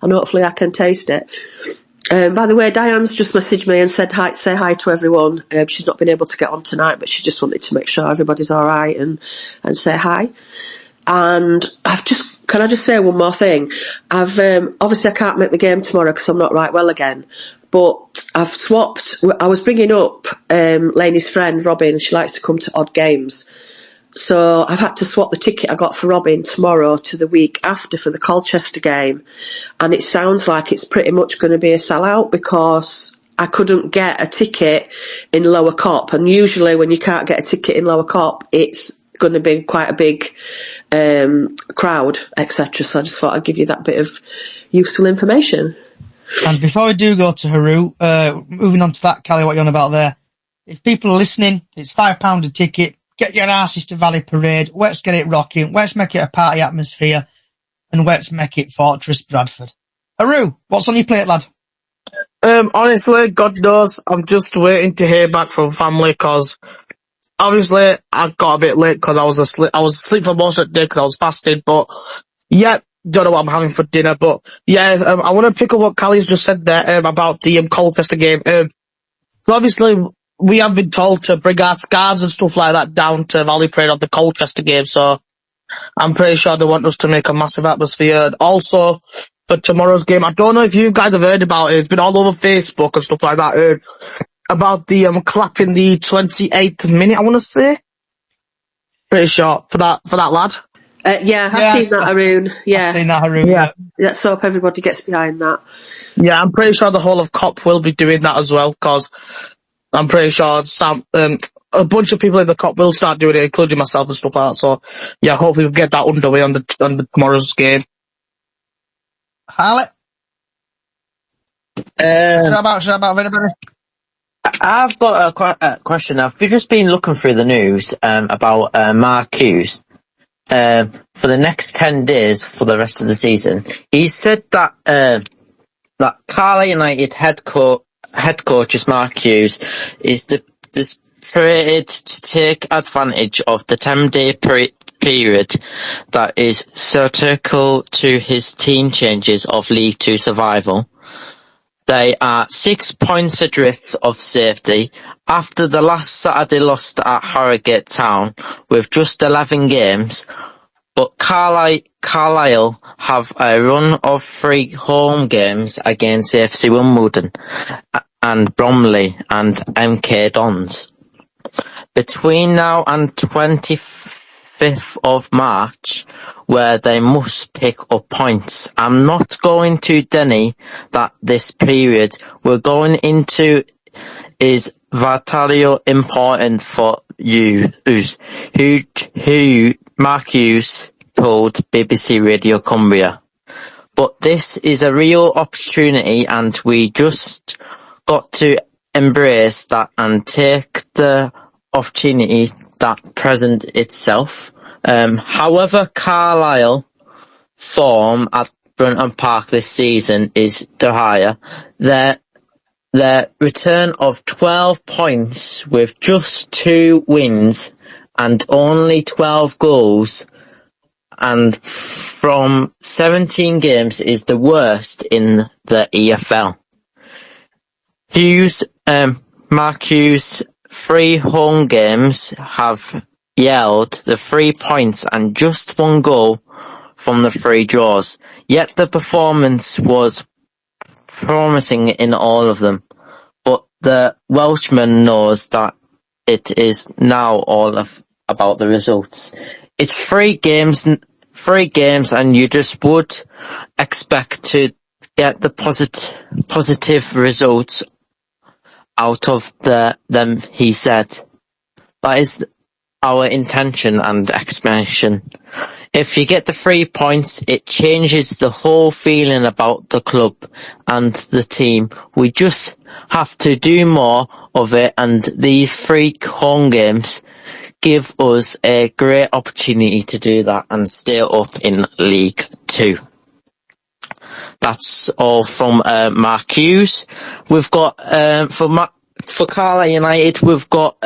Speaker 8: and hopefully I can taste it. By the way, Diane's just messaged me and said say hi to everyone. She's not been able to get on tonight, but she just wanted to make sure everybody's all right and say hi. And can I just say one more thing? Obviously I can't make the game tomorrow because I'm not right well again, but I've swapped. I was bringing up Lainey's friend Robin. She likes to come to odd games. So I've had to swap the ticket I got for Robin tomorrow to the week after for the Colchester game. And it sounds like it's pretty much going to be a sellout because I couldn't get a ticket in Lower Cop. And usually when you can't get a ticket in Lower Cop, it's going to be quite a big crowd, etc. So I just thought I'd give you that bit of useful information.
Speaker 6: And before we do go to Haru, moving on to that, Callie, what you're on about there. If people are listening, it's £5 a ticket. Get your asses to Valley Parade. Let's get it rocking. Let's make it a party atmosphere. And let's make it Fortress Bradford. Haru, what's on your plate, lad?
Speaker 10: Honestly, God knows, I'm just waiting to hear back from family because obviously I got a bit late because I was asleep for most of the day because I was fasting. But yeah, don't know what I'm having for dinner. But yeah, I want to pick up what Callie's just said there about the Colchester game. So obviously we have been told to bring our scarves and stuff like that down to Valley Parade of the Colchester game. So I'm pretty sure they want us to make a massive atmosphere. And also, for tomorrow's game, I don't know if you guys have heard about it. It's been all over Facebook and stuff like that. About the clapping the 28th minute, I want to say. Pretty sure for that lad.
Speaker 8: I've seen that, Haroon.
Speaker 6: I've seen that, Haroon.
Speaker 10: Yeah.
Speaker 8: Let's hope everybody gets behind that.
Speaker 10: Yeah, I'm pretty sure the whole of COP will be doing that as well, because I'm pretty sure a bunch of people in the COP will start doing it, including myself and stuff like that. So, yeah, hopefully we'll get that underway on the tomorrow's game.
Speaker 6: Harley? Shout about anybody?
Speaker 11: I've got a question. I've just been looking through the news about Mark Hughes for the next 10 days for the rest of the season. He said that that Carlisle United head coach Mark Hughes is created to take advantage of the 10-day period that is critical to his team changes of League Two survival. They are 6 points adrift of safety after the last Saturday loss at Harrogate Town with just 11 games, but Carlisle have a run of 3 home games against AFC Wimbledon and Bromley and MK Dons. Between now and 25th of March, where they must pick up points. I'm not going to deny that this period we're going into is vitally important for you, who Mark Hughes told BBC Radio Cumbria. But this is a real opportunity and we just got to embrace that and take the opportunity that present itself. However, Carlisle form at Brunton Park this season is dire. Their return of 12 points with just 2 wins and only 12 goals and from 17 games is the worst in the EFL. Mark Hughes' 3 home games have yelled the 3 points and just 1 goal from the 3 draws. Yet the performance was promising in all of them. But the Welshman knows that it is now all about the results. It's 3 games and you just would expect to get the positive results out of them, he said. That is our intention and explanation. If you get the 3 points, it changes the whole feeling about the club and the team. We just have to do more of it, and these 3 home games give us a great opportunity to do that and stay up in League 2. That's all from Mark Hughes. We've got for Carlisle United, we've got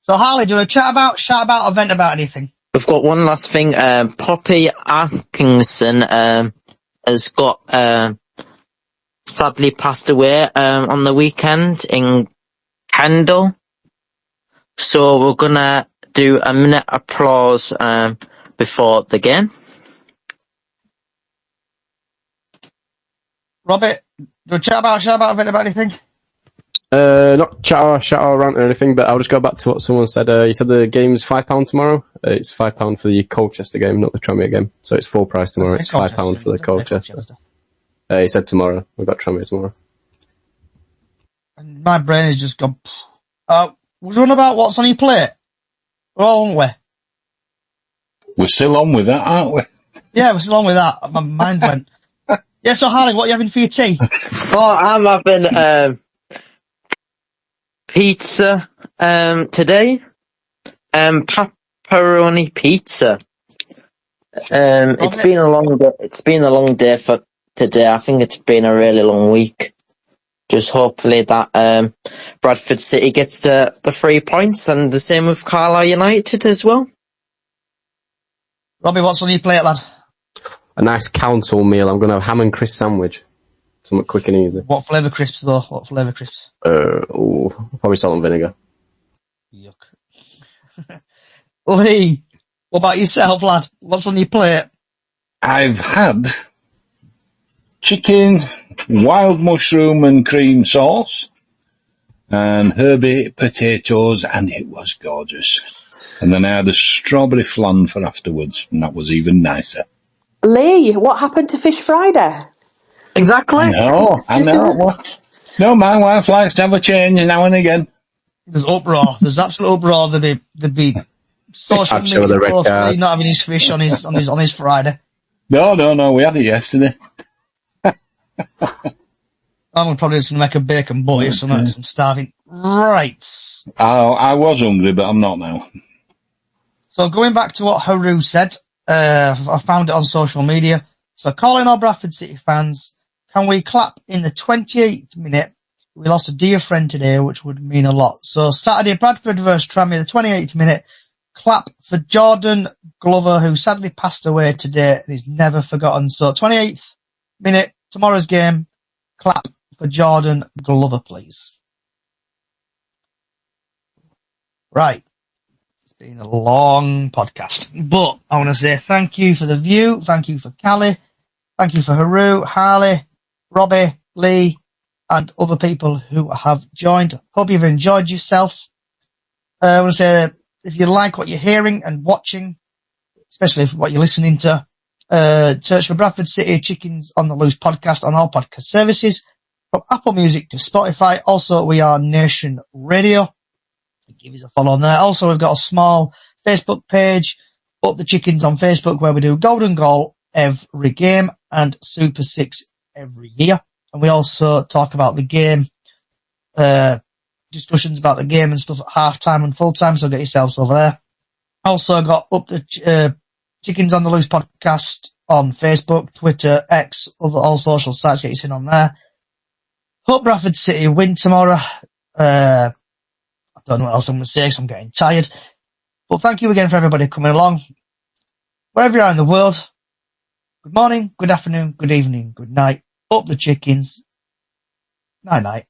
Speaker 6: So Harley, do you want to chat about or vent about anything?
Speaker 11: We've got one last thing. Poppy Atkinson has got sadly passed away on the weekend in Kendal. So we're gonna do a minute applause before the game.
Speaker 6: Robert, do you want to chat about or vent about anything?
Speaker 9: Not chat or rant or anything, but I'll just go back to what someone said. You said the game's £5 tomorrow. It's £5 for the Colchester game, not the Tranmere game. So it's full price tomorrow. It's £5 for the Colchester. He said tomorrow. We've got Tranmere tomorrow.
Speaker 6: My brain has just gone. We're on about what's on your plate. We're all, aren't we?
Speaker 7: We're still on with that, aren't we?
Speaker 6: Yeah, we're still on with that. My mind went. Yeah, so Harley, what are you having for your tea?
Speaker 11: Oh, I'm having pizza today. Pepperoni pizza. It's been a long day. It's been a long day for today. I think it's been a really long week. Just hopefully that Bradford City gets the 3 points, and the same with Carlisle United as well.
Speaker 6: Robbie, what's on your plate, lad?
Speaker 9: A nice council meal. I'm going to have ham and crisp sandwich. Something quick and easy.
Speaker 6: What flavour crisps, though? What flavour crisps?
Speaker 9: Probably salt and vinegar.
Speaker 6: Yuck. Lee, what about yourself, lad? What's on your plate?
Speaker 7: I've had chicken, wild mushroom and cream sauce, and herby potatoes, and it was gorgeous. And then I had a strawberry flan for afterwards, and that was even nicer.
Speaker 8: Lee, what happened to Fish Friday?
Speaker 10: Exactly.
Speaker 7: I know. No, my wife likes to have a change now and again.
Speaker 6: There's uproar. There's absolute uproar. There'd be social media posts for not having his fish on his Friday.
Speaker 7: No, we had it yesterday.
Speaker 6: I'm probably just going to make a bacon butty or something. I'm starving. Right.
Speaker 7: I was hungry, but I'm not now.
Speaker 6: So going back to what Haru said, I found it on social media. So calling all Bradford City fans, can we clap in the 28th minute? We lost a dear friend today, which would mean a lot. So Saturday, Bradford versus Tranmere, the 28th minute. Clap for Jordan Glover, who sadly passed away today and is never forgotten. So 28th minute, tomorrow's game. Clap for Jordan Glover, please. Right. It's been a long podcast, but I want to say thank you for the view. Thank you for Callie. Thank you for Haru, Harley, Robbie, Lee, and other people who have joined. Hope you've enjoyed yourselves. I want to say, if you like what you're hearing and watching, especially what you're listening to, search for Bradford City Chickens on the Loose podcast on all podcast services, from Apple Music to Spotify. Also, we are Nation Radio. Give us a follow on there. Also, we've got a small Facebook page, Up the Chickens on Facebook, where we do Golden Goal every game and Super 6 every year. And we also talk about the game, discussions about the game and stuff at half-time and full-time, so get yourselves over there. Also got Up the Chickens on the Loose podcast on Facebook, Twitter, X, all social sites, get you in on there. Hope Bradford City win tomorrow. I don't know what else I'm going to say because I'm getting tired. But thank you again for everybody coming along. Wherever you are in the world, good morning, good afternoon, good evening, good night. Up the Chickens. Night-night.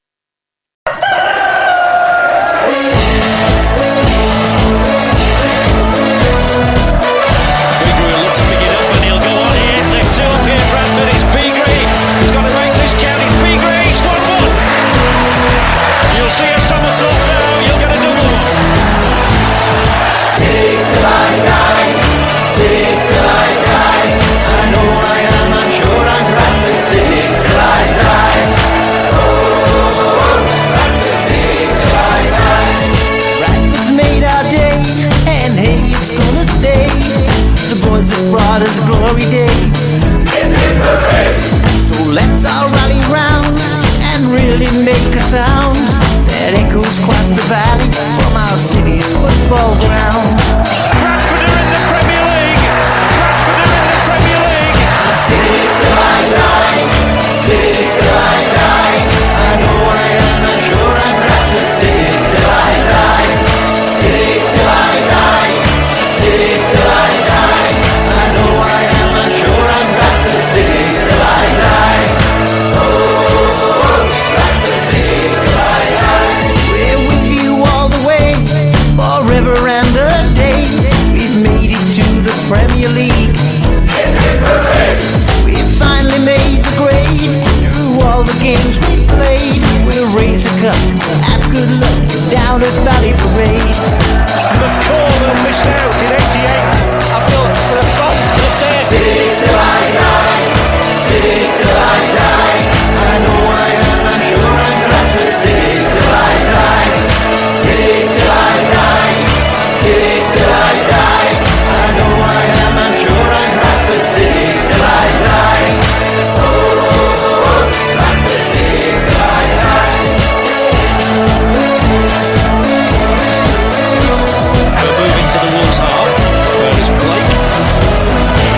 Speaker 5: You'll see a somersault now, you'll get a double one. City till I die, city till I die. I know I am, I'm sure I'm Bradford City till I die. Oh,
Speaker 16: will it make a sound that echoes across the valley from our city's football ground?
Speaker 5: Bradford are in the Premier League. Bradford are in the Premier League.
Speaker 16: City till I die, city till I die. I know I am not sure I'm Bradford. City till I die, city till I die, city till I die. I know I am not sure I'm Bradford. City till I die. Oh, Bradford City till I die. We're with you all the way, forever and a day. We've made it to the Premier League. We finally made the grade. Through all the games we played, we'll raise a cup, have good luck down at Valley Parade.
Speaker 5: McCall who missed out in 88. I feel for a box to say
Speaker 16: City till I die, city till I die. I know I am, I'm sure I'm Bradford. City till I die, city till I die, city till I die. I know I am, I'm sure I'm Bradford. City till I die. Oh, Bradford City till I die.
Speaker 5: We're moving to the Wolves half. Where is Blake?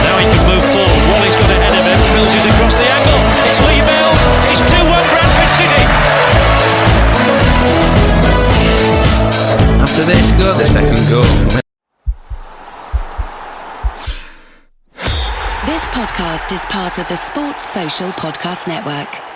Speaker 5: Now he can move forward. Wally's got ahead of him. Mills is across the angle. It's Lee Mills. It's 2-1 Bradford City.
Speaker 16: After they score the second goal.
Speaker 17: This podcast is part of the Sports Social Podcast Network.